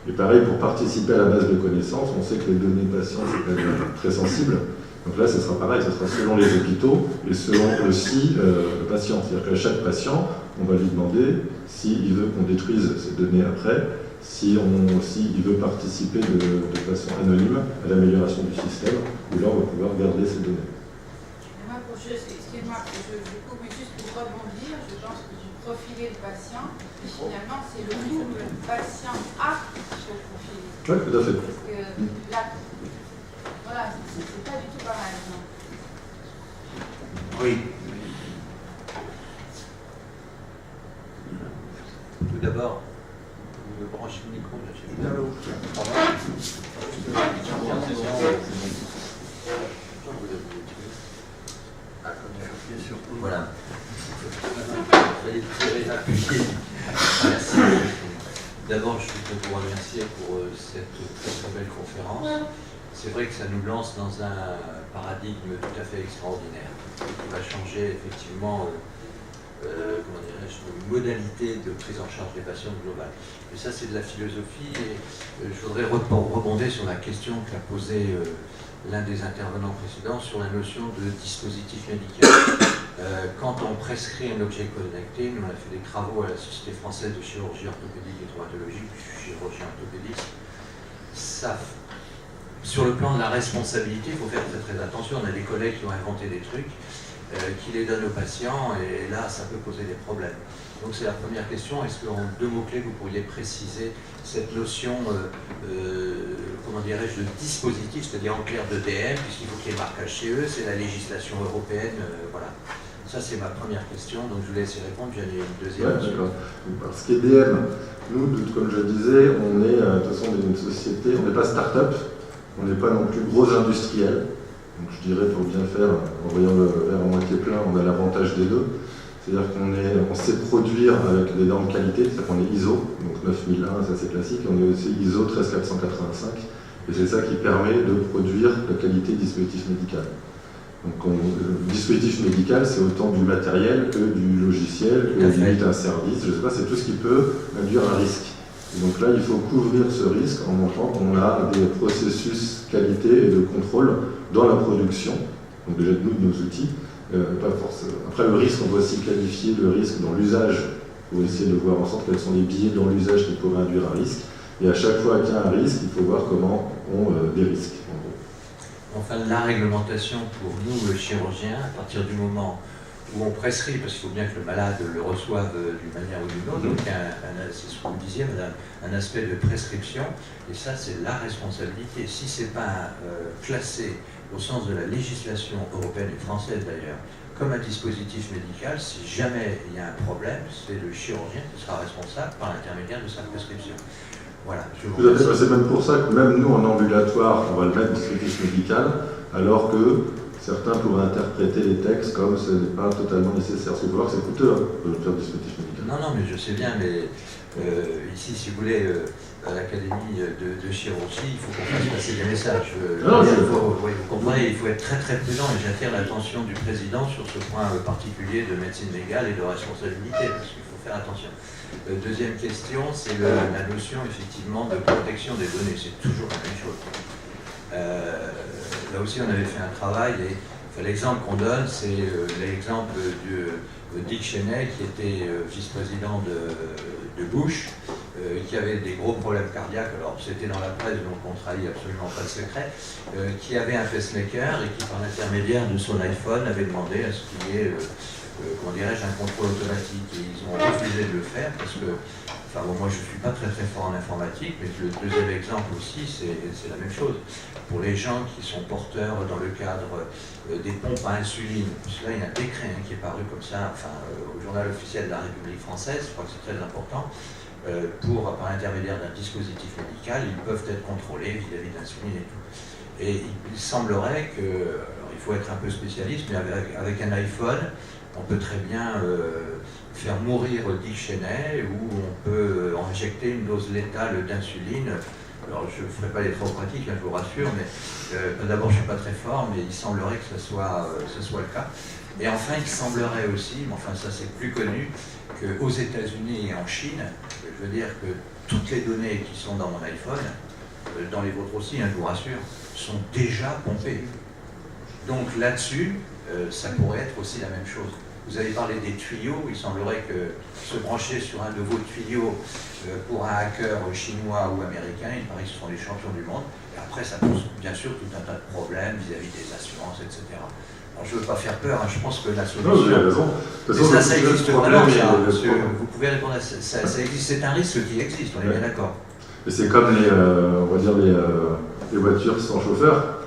Et pareil, pour participer à la base de connaissances, on sait que les données patients, c'est quand même très sensible. Donc là, ce sera pareil, ce sera selon les hôpitaux et selon aussi le patient. C'est-à-dire qu'à chaque patient, on va lui demander s'il veut qu'on détruise ces données après, s'il veut participer de façon anonyme à l'amélioration du système, où là, on va pouvoir garder ces données. Excuse-moi, je coupe juste pour rebondir. Je pense que tu profilais le patient, et finalement, c'est le double patient apte au profil. Oui, tout à fait. Parce que là, voilà, c'est pas du tout pareil. Non. Oui. Tout d'abord, vous me branchez le micro, là, chez vous. Voilà. Merci. D'abord, je voudrais vous remercier pour cette très belle conférence. C'est vrai que ça nous lance dans un paradigme tout à fait extraordinaire qui va changer effectivement nos modalités de prise en charge des patients globales. Et ça, c'est de la philosophie. Et je voudrais rebondir sur la question qu'a posée l'un des intervenants précédents sur la notion de dispositif médical. Quand on prescrit un objet connecté, nous on a fait des travaux à la Société française de chirurgie orthopédique et traumatologique, je suis chirurgien orthopédiste, ça, sur le plan de la responsabilité, il faut faire très attention, on a des collègues qui ont inventé des trucs, qui les donne aux patients, et là, ça peut poser des problèmes. Donc c'est la première question. Est-ce qu'en 2 mots-clés, vous pourriez préciser cette notion, comment dirais-je, de dispositif, c'est-à-dire en clair de DM, puisqu'il faut qu'il y ait marquage CE, c'est la législation européenne, voilà. Ça, c'est ma première question, donc je vous laisse y répondre, j'en ai une deuxième. Ouais, d'accord. Alors, ce qui est DM, nous, comme je le disais, on est de toute façon une société, on n'est pas start-up, on n'est pas non plus gros industriel. Donc je dirais, pour bien faire, en voyant le verre à moitié plein, on a l'avantage des deux. C'est-à-dire qu'on sait produire avec des normes qualité, c'est-à-dire qu'on est ISO, donc 9001, ça c'est classique, on est aussi ISO 13485, et c'est ça qui permet de produire la qualité dispositif médical. Donc le dispositif médical, c'est autant du matériel que du logiciel, que limite un service, je ne sais pas, c'est tout ce qui peut induire un risque. Et donc là, il faut couvrir ce risque en montrant qu'on a des processus qualité et de contrôle dans la production, donc déjà de nos outils. Pas forcément. Après le risque, on doit aussi qualifier le risque dans l'usage pour essayer de voir en sorte quels sont les biais dans l'usage qui pourraient induire un risque. Et à chaque fois qu'il y a un risque, il faut voir comment on des risques. En gros. Enfin, la réglementation pour nous, chirurgiens, à partir du moment où on prescrit, parce qu'il faut bien que le malade le reçoive d'une manière ou d'une autre, donc c'est ce que vous disiez, madame, un aspect de prescription, et ça c'est la responsabilité. Si ce n'est pas classé au sens de la législation européenne et française d'ailleurs, comme un dispositif médical, si jamais il y a un problème, c'est le chirurgien qui sera responsable par l'intermédiaire de sa prescription. Voilà, je vous remercie. C'est même pour ça que même nous en ambulatoire, on va le mettre dispositif médical, alors que certains pourraient interpréter les textes comme ce n'est pas totalement nécessaire. Parce qu'il faut voir que c'est coûteux de faire du dispositif médical. Non, mais je sais bien, mais ici, si vous voulez, à l'Académie de chirurgie, il faut qu'on fasse passer des messages. Vous comprenez, il faut être très très prudent, et j'attire l'attention du Président sur ce point particulier de médecine légale et de responsabilité, parce qu'il faut faire attention. Deuxième question, c'est la notion effectivement de protection des données. C'est toujours la même chose. Là aussi, on avait fait un travail, et l'exemple qu'on donne, c'est l'exemple de Dick Cheney, qui était vice-président de Bush, qui avait des gros problèmes cardiaques. Alors, c'était dans la presse, donc on trahit absolument pas de secret, qui avait un pacemaker et qui, par l'intermédiaire de son iPhone, avait demandé à ce qu'il y ait comment dirais-je, un contrôle automatique, et ils ont refusé de le faire parce que, enfin bon, moi je ne suis pas très très fort en informatique, mais le deuxième exemple aussi, c'est la même chose. Pour les gens qui sont porteurs dans le cadre des pompes à insuline, parce que là il y a un décret qui est paru comme ça, enfin au journal officiel de la République française, je crois que c'est très important, par l'intermédiaire d'un dispositif médical, ils peuvent être contrôlés vis-à-vis d'insuline et tout. Et il semblerait que, alors il faut être un peu spécialiste, mais avec un iPhone, on peut très bien faire mourir Dick Cheney, ou on peut injecter une dose létale d'insuline. Alors je ne ferai pas les trop pratiques, je vous rassure, mais d'abord je ne suis pas très fort, mais il semblerait que ce soit le cas. Et enfin il semblerait aussi, mais enfin ça c'est plus connu, qu'aux États-Unis et en Chine, je veux dire que toutes les données qui sont dans mon iPhone, dans les vôtres aussi, je vous rassure, sont déjà pompées. Donc là-dessus, ça pourrait être aussi la même chose. Vous avez parlé des tuyaux, il semblerait que se brancher sur un de vos tuyaux pour un hacker chinois ou américain, il paraît que ce sont les champions du monde. Et après, ça pose bien sûr tout un tas de problèmes vis-à-vis des assurances, etc. Alors, je ne veux pas faire peur, je pense que la solution... Non, vous avez raison. Mais ça existe vraiment, vous pouvez répondre à ça. Ça existe, c'est un risque qui existe, on est bien d'accord. Et c'est comme on va dire les voitures sans chauffeur.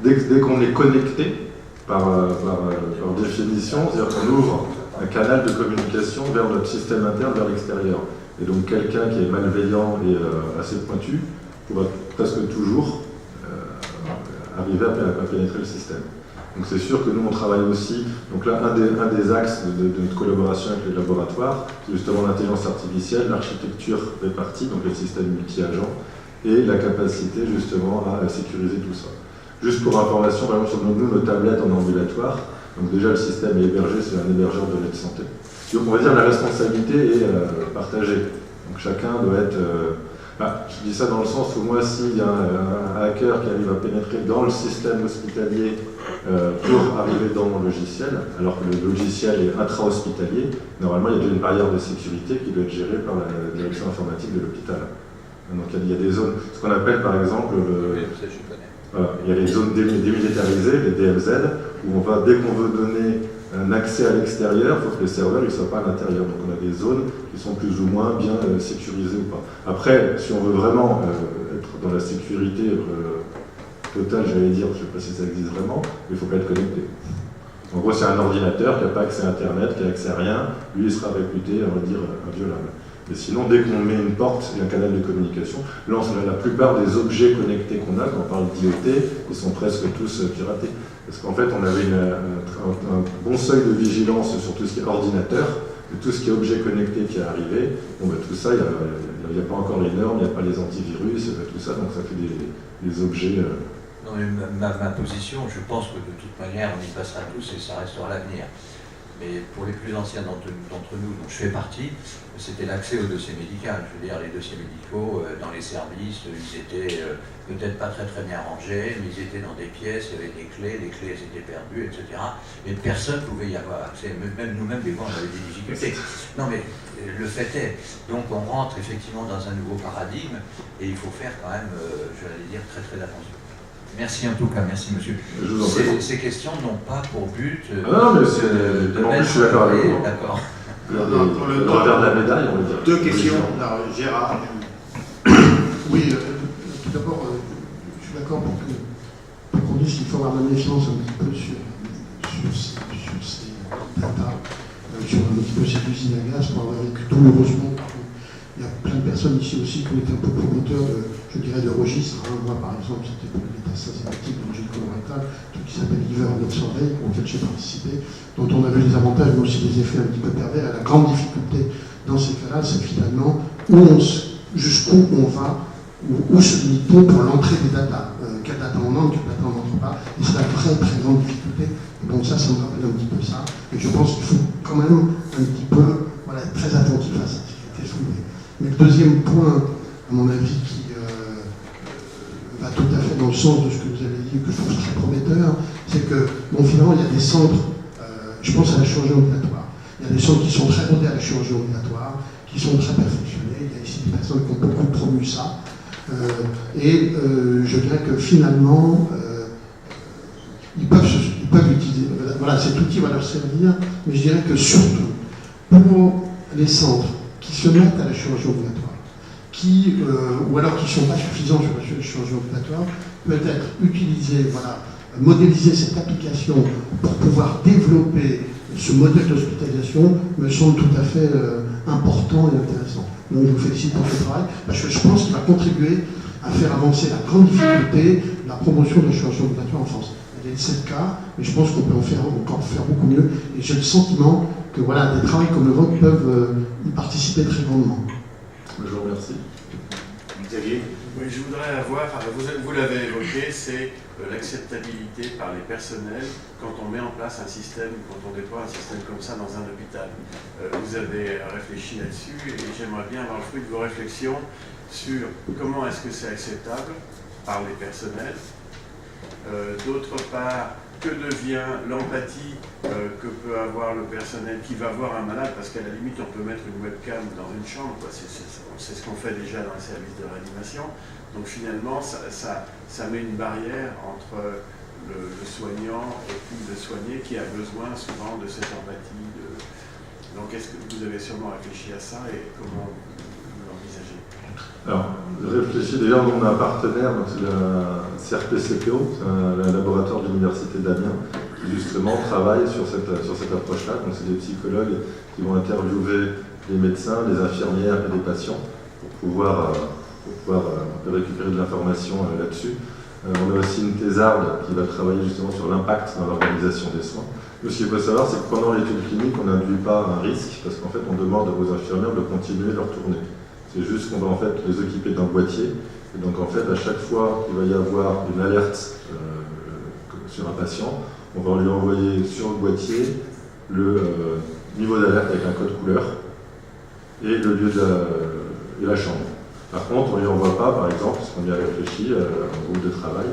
Dès qu'on est connecté, par définition, c'est-à-dire qu'on ouvre un canal de communication vers notre système interne, vers l'extérieur. Et donc quelqu'un qui est malveillant et assez pointu pourra presque toujours arriver à pénétrer le système. Donc c'est sûr que nous on travaille aussi, donc là un des axes de notre collaboration avec les laboratoires, c'est justement l'intelligence artificielle, l'architecture répartie, donc le système multi-agent, et la capacité justement à sécuriser tout ça. Juste pour information, par exemple, sur nos tablettes en ambulatoire, donc déjà le système est hébergé, c'est un hébergeur de données de santé. Donc on va dire la responsabilité est partagée. Donc chacun doit être... je dis ça dans le sens où moi, s'il y a un hacker qui arrive à pénétrer dans le système hospitalier pour arriver dans mon logiciel, alors que le logiciel est intra-hospitalier, normalement il y a déjà une barrière de sécurité qui doit être gérée par la direction informatique de l'hôpital. Donc il y a des zones, ce qu'on appelle par exemple... Voilà, il y a les zones démilitarisées, les DMZ, où on va, dès qu'on veut donner un accès à l'extérieur, il faut que les serveurs ne soient pas à l'intérieur. Donc on a des zones qui sont plus ou moins bien sécurisées ou pas. Après, si on veut vraiment être dans la sécurité totale, j'allais dire, je ne sais pas si ça existe vraiment, mais il ne faut pas être connecté. En gros, c'est un ordinateur qui n'a pas accès à Internet, qui n'a accès à rien, lui il sera réputé, on va dire, inviolable. Mais sinon, dès qu'on met une porte et un canal de communication, là, la plupart des objets connectés qu'on a, quand on parle d'IoT, ils sont presque tous piratés. Parce qu'en fait, on avait un bon seuil de vigilance sur tout ce qui est ordinateur, et tout ce qui est objet connecté qui est arrivé. Bon, tout ça, il n'y a pas encore les normes, il n'y a pas les antivirus, tout ça, donc ça fait des objets... Non, mais ma position, je pense que de toute manière, on y passera tous et ça restera l'avenir. Mais pour les plus anciens d'entre nous, dont je fais partie, c'était l'accès au dossier médical. Je veux dire, les dossiers médicaux dans les services, ils étaient peut-être pas très bien rangés, mais ils étaient dans des pièces, il y avait des clés, les clés elles étaient perdues, etc. Et personne ne pouvait y avoir accès. Même nous-mêmes, des fois, on avait des difficultés. Non, mais le fait est, donc on rentre effectivement dans un nouveau paradigme et il faut faire quand même, je vais dire, très attention. Merci en tout cas, merci monsieur. Ces questions n'ont pas pour but de je suis d'accord avec vous. D'accord. Le revers de la médaille, on va dire. Deux questions. Alors, Gérard. Oui, tout d'abord, je suis d'accord pour qu'on dise qu'il faut avoir la méfiance un petit peu sur ces data, sur un petit peu cette usine à gaz, pour avoir vécu douloureusement. Il y a plein de personnes ici aussi qui ont été un peu promoteurs de registres. Moi, par exemple, c'était pour l'état synthétique d'origine colorectale, un truc qui s'appelle Liver Survey, auquel j'ai participé, dont on a vu les avantages, mais aussi les effets un petit peu pervers. Et la grande difficulté dans ces cas-là, c'est finalement jusqu'où on va, où se limite-t-on pour l'entrée des datas. Quelle data on entre, quelle data on n'entre pas. Et c'est la très grande difficulté. Et donc ça me rappelle un petit peu ça. Et je pense qu'il faut quand même un petit peu être très attentif à ça, ce qui a été soulevé. Mais le deuxième point, à mon avis, qui va tout à fait dans le sens de ce que vous avez dit, que je trouve très prometteur, c'est que, finalement, il y a des centres, je pense à la chirurgie ambulatoire, il y a des centres qui sont très rodés à la chirurgie ambulatoire, qui sont très perfectionnés, il y a ici des personnes qui ont beaucoup promu ça, je dirais que finalement, ils peuvent utiliser, cet outil va leur servir, mais je dirais que surtout, pour les centres qui se mettent à la chirurgie ambulatoire, ou alors qui ne sont pas suffisants sur la chirurgie ambulatoire, peut être utilisé, modéliser cette application pour pouvoir développer ce modèle d'hospitalisation me semble tout à fait important et intéressant. Donc je vous félicite pour ce travail, parce que je pense qu'il va contribuer à faire avancer la grande difficulté de la promotion de la chirurgie ambulatoire en France. Il y a 7 cas, mais je pense qu'on peut encore faire beaucoup mieux, et j'ai le sentiment que des travaux comme le vôtre peuvent y participer très grandement. Je vous remercie. Xavier ? Oui, je voudrais avoir, vous l'avez évoqué, c'est l'acceptabilité par les personnels quand on met en place un système, quand on déploie un système comme ça dans un hôpital. Vous avez réfléchi là-dessus et j'aimerais bien avoir le fruit de vos réflexions sur comment est-ce que c'est acceptable par les personnels. D'autre part, que devient l'empathie que peut avoir le personnel qui va voir un malade, parce qu'à la limite on peut mettre une webcam dans une chambre, c'est ce qu'on fait déjà dans les services de réanimation, donc finalement ça met une barrière entre le soignant et puis le soigné qui a besoin souvent de cette empathie. Donc est-ce que vous avez sûrement réfléchi à ça et comment vous l'envisagez? Alors, réfléchis, d'ailleurs, on a un partenaire, donc c'est la CRPCPO, c'est un laboratoire de l'Université d'Amiens, qui justement travaille sur cette approche-là. Donc, c'est des psychologues qui vont interviewer les médecins, les infirmières et les patients pour pouvoir récupérer de l'information là-dessus. On a aussi une thésarde qui va travailler justement sur l'impact dans l'organisation des soins. Mais ce qu'il faut savoir, c'est que pendant l'étude clinique, on n'induit pas un risque, parce qu'en fait, on demande aux infirmières de continuer leur tournée. C'est juste qu'on va en fait les équiper d'un boîtier. Et donc en fait, à chaque fois qu'il va y avoir une alerte sur un patient, on va lui envoyer sur le boîtier le niveau d'alerte avec un code couleur et le lieu et la chambre. Par contre, on ne lui envoie pas, par exemple, ce qu'on y a réfléchi, un groupe de travail,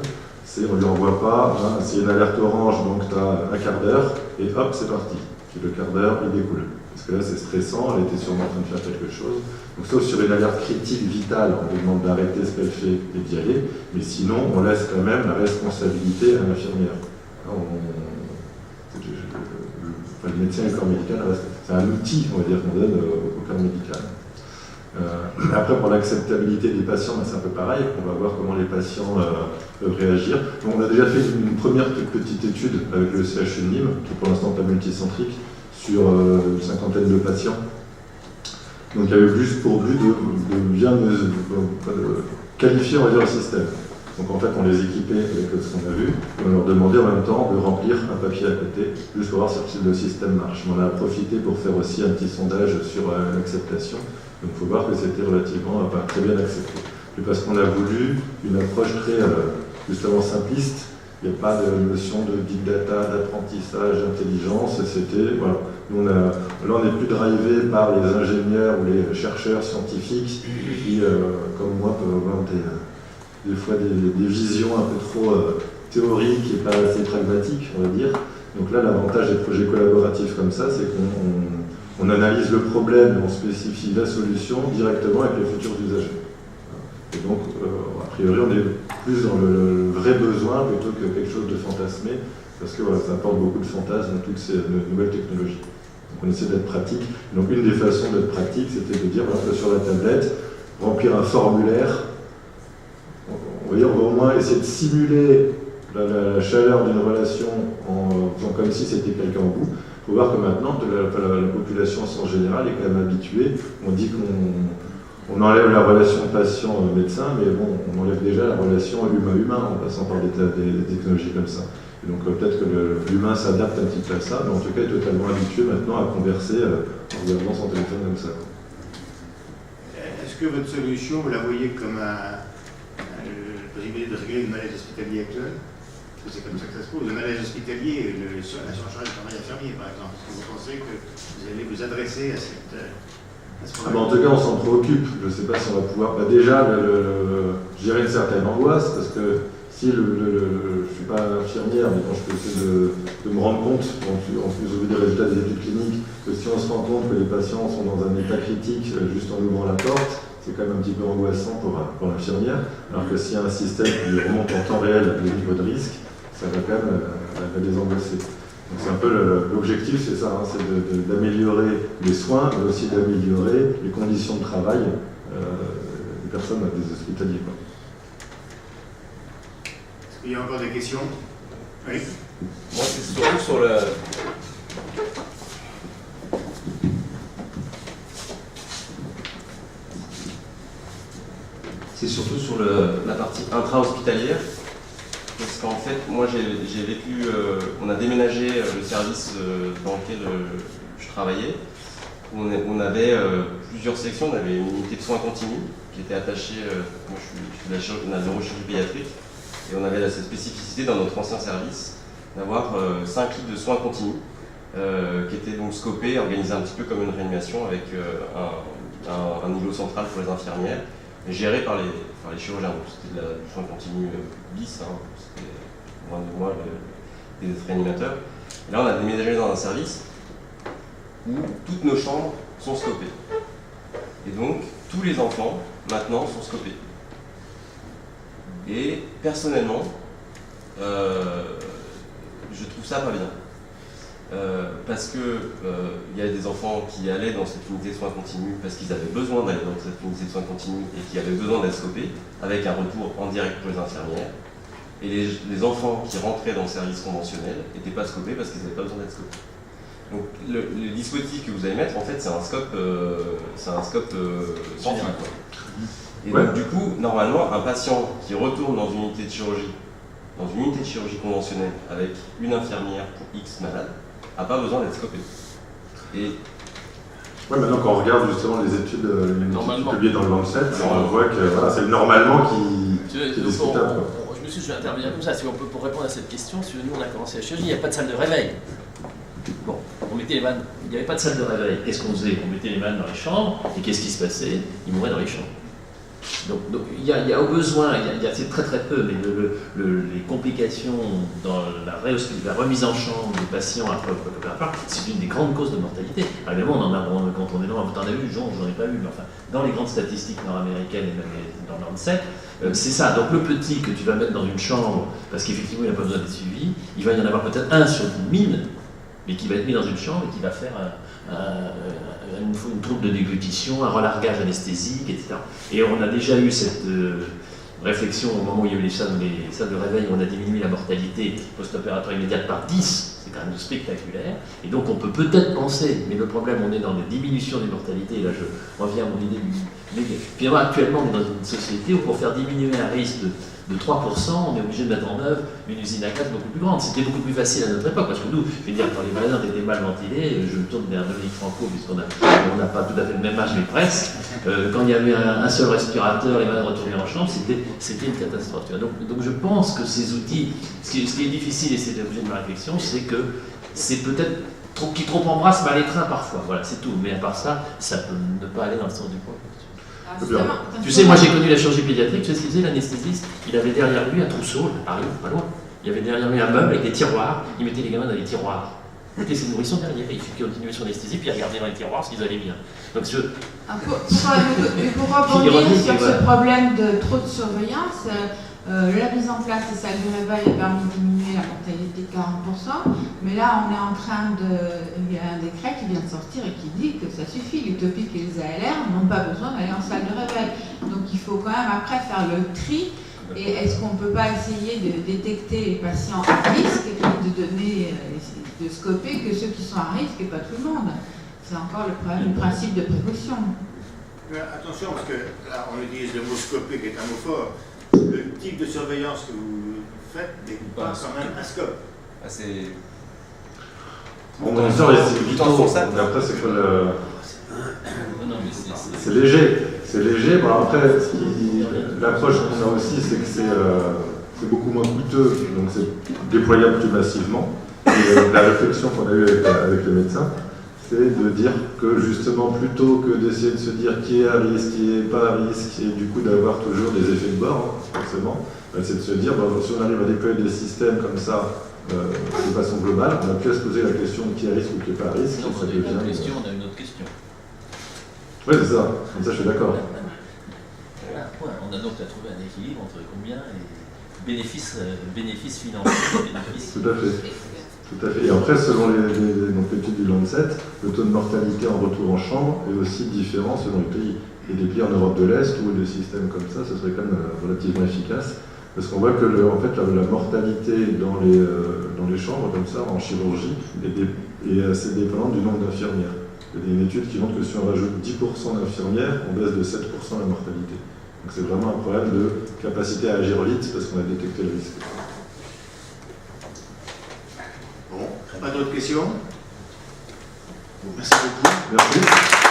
on ne lui envoie pas, c'est une alerte orange, donc tu as un quart d'heure, et hop, c'est parti. Puis le quart d'heure, il découle. Parce que là, c'est stressant, elle était sûrement en train de faire quelque chose. Donc, sauf sur une alerte critique vitale, on lui demande d'arrêter ce qu'elle fait et d'y aller. Mais sinon, on laisse quand même la responsabilité à l'infirmière. enfin, le médecin et le corps médical, c'est un outil, on va dire, qu'on donne au corps médical. Après, pour l'acceptabilité des patients, c'est un peu pareil. On va voir comment les patients peuvent réagir. Donc, on a déjà fait une première petite étude avec le CHU de Nîmes, qui est pour l'instant pas multicentrique, sur une cinquantaine de patients. Donc, il y avait juste pour but de bien qualifier, on va dire, le système. Donc, en fait, on les équipait avec ce qu'on a vu, et on leur demandait en même temps de remplir un papier à côté, juste pour voir si le système marche. Mais on a profité pour faire aussi un petit sondage sur l'acceptation. Donc il faut voir que c'était relativement très bien accepté. Et parce qu'on a voulu une approche très justement simpliste, il n'y a pas de notion de big data, d'apprentissage, d'intelligence, c'était, voilà. Nous, là on n'est plus drivé par les ingénieurs ou les chercheurs scientifiques qui, comme moi, peuvent avoir des fois des visions un peu trop théoriques et pas assez pragmatiques, on va dire. Donc là, l'avantage des projets collaboratifs comme ça, c'est qu'on analyse le problème et on spécifie la solution directement avec les futurs usagers. Et donc, a priori, on est plus dans le vrai besoin plutôt que quelque chose de fantasmé, parce que voilà, ça apporte beaucoup de fantasmes, toutes ces nouvelles technologies. Donc on essaie d'être pratique. Donc une des façons d'être pratique, c'était de dire, voilà, sur la tablette, remplir un formulaire. On va au moins essayer de simuler la chaleur d'une relation en faisant comme si c'était quelqu'un au bout. Il faut voir que maintenant, la population en général est quand même habituée. On dit qu'on enlève la relation patient-médecin, mais bon, on enlève déjà la relation humain-humain en passant par des technologies comme ça. Et donc peut-être que l'humain s'adapte un petit peu à ça, mais en tout cas est totalement habitué maintenant à converser en regardant son téléphone comme ça. Est-ce que votre solution, vous la voyez comme la possibilité de régler le malaise hospitalier actuel? C'est comme ça que ça se pose. Le malaise hospitalier, la surcharge du travail infirmier, par exemple. Est-ce que vous pensez que vous allez vous adresser à ce problème? En tout cas, on s'en préoccupe. Je ne sais pas si on va pouvoir. Déjà, gérer une certaine angoisse, parce que si je ne suis pas infirmière, mais quand je peux essayer de me rendre compte, en plus au vu des résultats des études cliniques, que si on se rend compte que les patients sont dans un état critique juste en ouvrant la porte, c'est quand même un petit peu angoissant pour l'infirmière. Alors que s'il y a un système qui remonte en temps réel les niveaux de risque, ça va quand même la désangoisser. Donc c'est un peu l'objectif, c'est ça, hein, c'est d'améliorer les soins, mais aussi d'améliorer les conditions de travail des personnes des hospitaliers. Est-ce qu'il y a encore des questions? Oui. Moi, c'est surtout sur le... C'est surtout sur la partie intra-hospitalière. Parce qu'en fait, moi j'ai vécu, on a déménagé le service dans lequel je travaillais. On avait plusieurs sections, on avait une unité de soins continus qui était attachée, moi je suis de la neurochirurgie pédiatrique, et on avait cette spécificité dans notre ancien service d'avoir 5 lits de soins continus qui étaient donc scopés, organisés un petit peu comme une réanimation avec un îlot central pour les infirmières, géré par les chirurgiens. Donc c'était du soin continu bis, hein, c'était loin de moi des réanimateurs. Et là on a déménagé dans un service où toutes nos chambres sont scopées. Et donc tous les enfants maintenant sont scopés. Et personnellement, je trouve ça pas bien. Parce que il y a des enfants qui allaient dans cette unité de soins continus parce qu'ils avaient besoin d'aller dans cette unité de soins continus et qui avaient besoin d'être scopés, avec un retour en direct pour les infirmières. Et les enfants qui rentraient dans le service conventionnel n'étaient pas scopés parce qu'ils n'avaient pas besoin d'être scopés. Donc le dispositif que vous allez mettre, en fait, c'est un scope sans fil. Et donc du coup, normalement, un patient qui retourne dans une unité de chirurgie conventionnelle avec une infirmière pour X malade, n'a pas besoin d'être scopé. Et oui, maintenant quand on regarde justement les études publiées dans le Lancet, on voit que voilà, c'est le normalement qui est discutable. Je vais intervenir comme ça, si on peut, pour répondre à cette question. Si nous on a commencé la chirurgie, il n'y a pas de salle de réveil. Bon, on mettait les vannes. Il n'y avait pas de salle de réveil. Qu'est-ce qu'on faisait? On mettait les vannes dans les chambres, et qu'est-ce qui se passait? Ils mouraient dans les chambres. Donc il y a au besoin, c'est très très peu, mais les complications dans la remise en chambre des patients après opératoire, c'est une des grandes causes de mortalité. Alors, évidemment, quand on est loin, vous en avez vu, j'en ai pas vu, mais enfin, dans les grandes statistiques nord-américaines et même dans l'ANSET, c'est ça. Donc le petit que tu vas mettre dans une chambre, parce qu'effectivement il n'a pas besoin d'être suivi, il va y en avoir peut-être 1 sur 10 000 mais qui va être mis dans une chambre et qui va faire une trouble de déglutition, un relargage anesthésique, etc. Et on a déjà eu cette réflexion au moment où il y a eu les salles de réveil, où on a diminué la mortalité post-opératoire immédiate par 10. C'est quand même spectaculaire. Et donc on peut peut-être penser, mais le problème, on est dans des diminutions des mortalités, et là je reviens à mon idée du... Finalement, actuellement, on est dans une société où pour faire diminuer un risque de 3%, on est obligé de mettre en œuvre une usine à gaz beaucoup plus grande. C'était beaucoup plus facile à notre époque, parce que nous, je veux dire, quand les malades étaient mal ventilés, je me tourne vers Dominique Franco, puisqu'on n'a pas tout à fait le même âge, mais presque, quand il y avait un seul respirateur, les malades retournaient en chambre, c'était une catastrophe. Donc je pense que ces outils, ce qui est difficile, et c'est l'objet de ma réflexion, c'est que c'est peut-être qui trop embrasse mal les trains parfois, voilà, c'est tout. Mais à part ça, ça peut ne pas aller dans le sens du poids. Tu sais, moi j'ai connu la chirurgie pédiatrique, tu sais ce qu'il faisait l'anesthésiste? Il avait derrière lui un trousseau, à Paris, pas loin. Il avait derrière lui un meuble avec des tiroirs, il mettait les gamins dans les tiroirs. Il mettait ses nourrissons derrière, il continuait son anesthésie, puis il regardait dans les tiroirs s'ils allaient bien. Donc pour rebondir sur ce problème de trop de surveillance, la mise en place des salles de réveil a permis de diminuer la mortalité de 40%, mais là on est en train il y a un décret qui vient de sortir et qui dit que ça suffit, l'utopique et les ALR n'ont pas besoin d'aller en salle de réveil. Donc il faut quand même après faire le tri, et est-ce qu'on ne peut pas essayer de détecter les patients à risque et de scoper que ceux qui sont à risque et pas tout le monde? C'est encore le principe de précaution. Mais attention, parce que là on utilise le mot scoper qui est un mot fort. Le type de surveillance que vous faites n'est pas quand même un scope. Bon, bien sûr, c'est vitaux. Après, c'est que c'est léger. C'est léger. Bon, après, l'approche qu'on a aussi, c'est que c'est beaucoup moins coûteux. Donc, c'est déployable plus massivement. Et la réflexion qu'on a eue avec les médecins, c'est de dire que justement, plutôt que d'essayer de se dire qui est à risque, qui n'est pas à risque, et du coup d'avoir toujours des effets de bord, forcément, c'est de se dire, si on arrive à déployer des systèmes comme ça, de façon globale, on a pu se poser la question de qui est à risque ou qui n'est pas à risque. Non, on a une autre question, on a une autre question. Oui, c'est ça. Comme ça, je suis d'accord. Voilà, on a donc trouvé un équilibre entre combien et bénéfices financiers. Tout à fait. Tout à fait. Et après, selon l'étude du Lancet, le taux de mortalité en retour en chambre est aussi différent selon les pays. Il y a des pays en Europe de l'Est où des systèmes comme ça, ce serait quand même relativement efficace. Parce qu'on voit que la mortalité dans les chambres, comme ça, en chirurgie, est assez dépendante du nombre d'infirmières. Il y a une étude qui montre que si on rajoute 10% d'infirmières, on baisse de 7% la mortalité. Donc c'est vraiment un problème de capacité à agir vite parce qu'on a détecté le risque. Bon, pas d'autres questions? Merci beaucoup. Merci.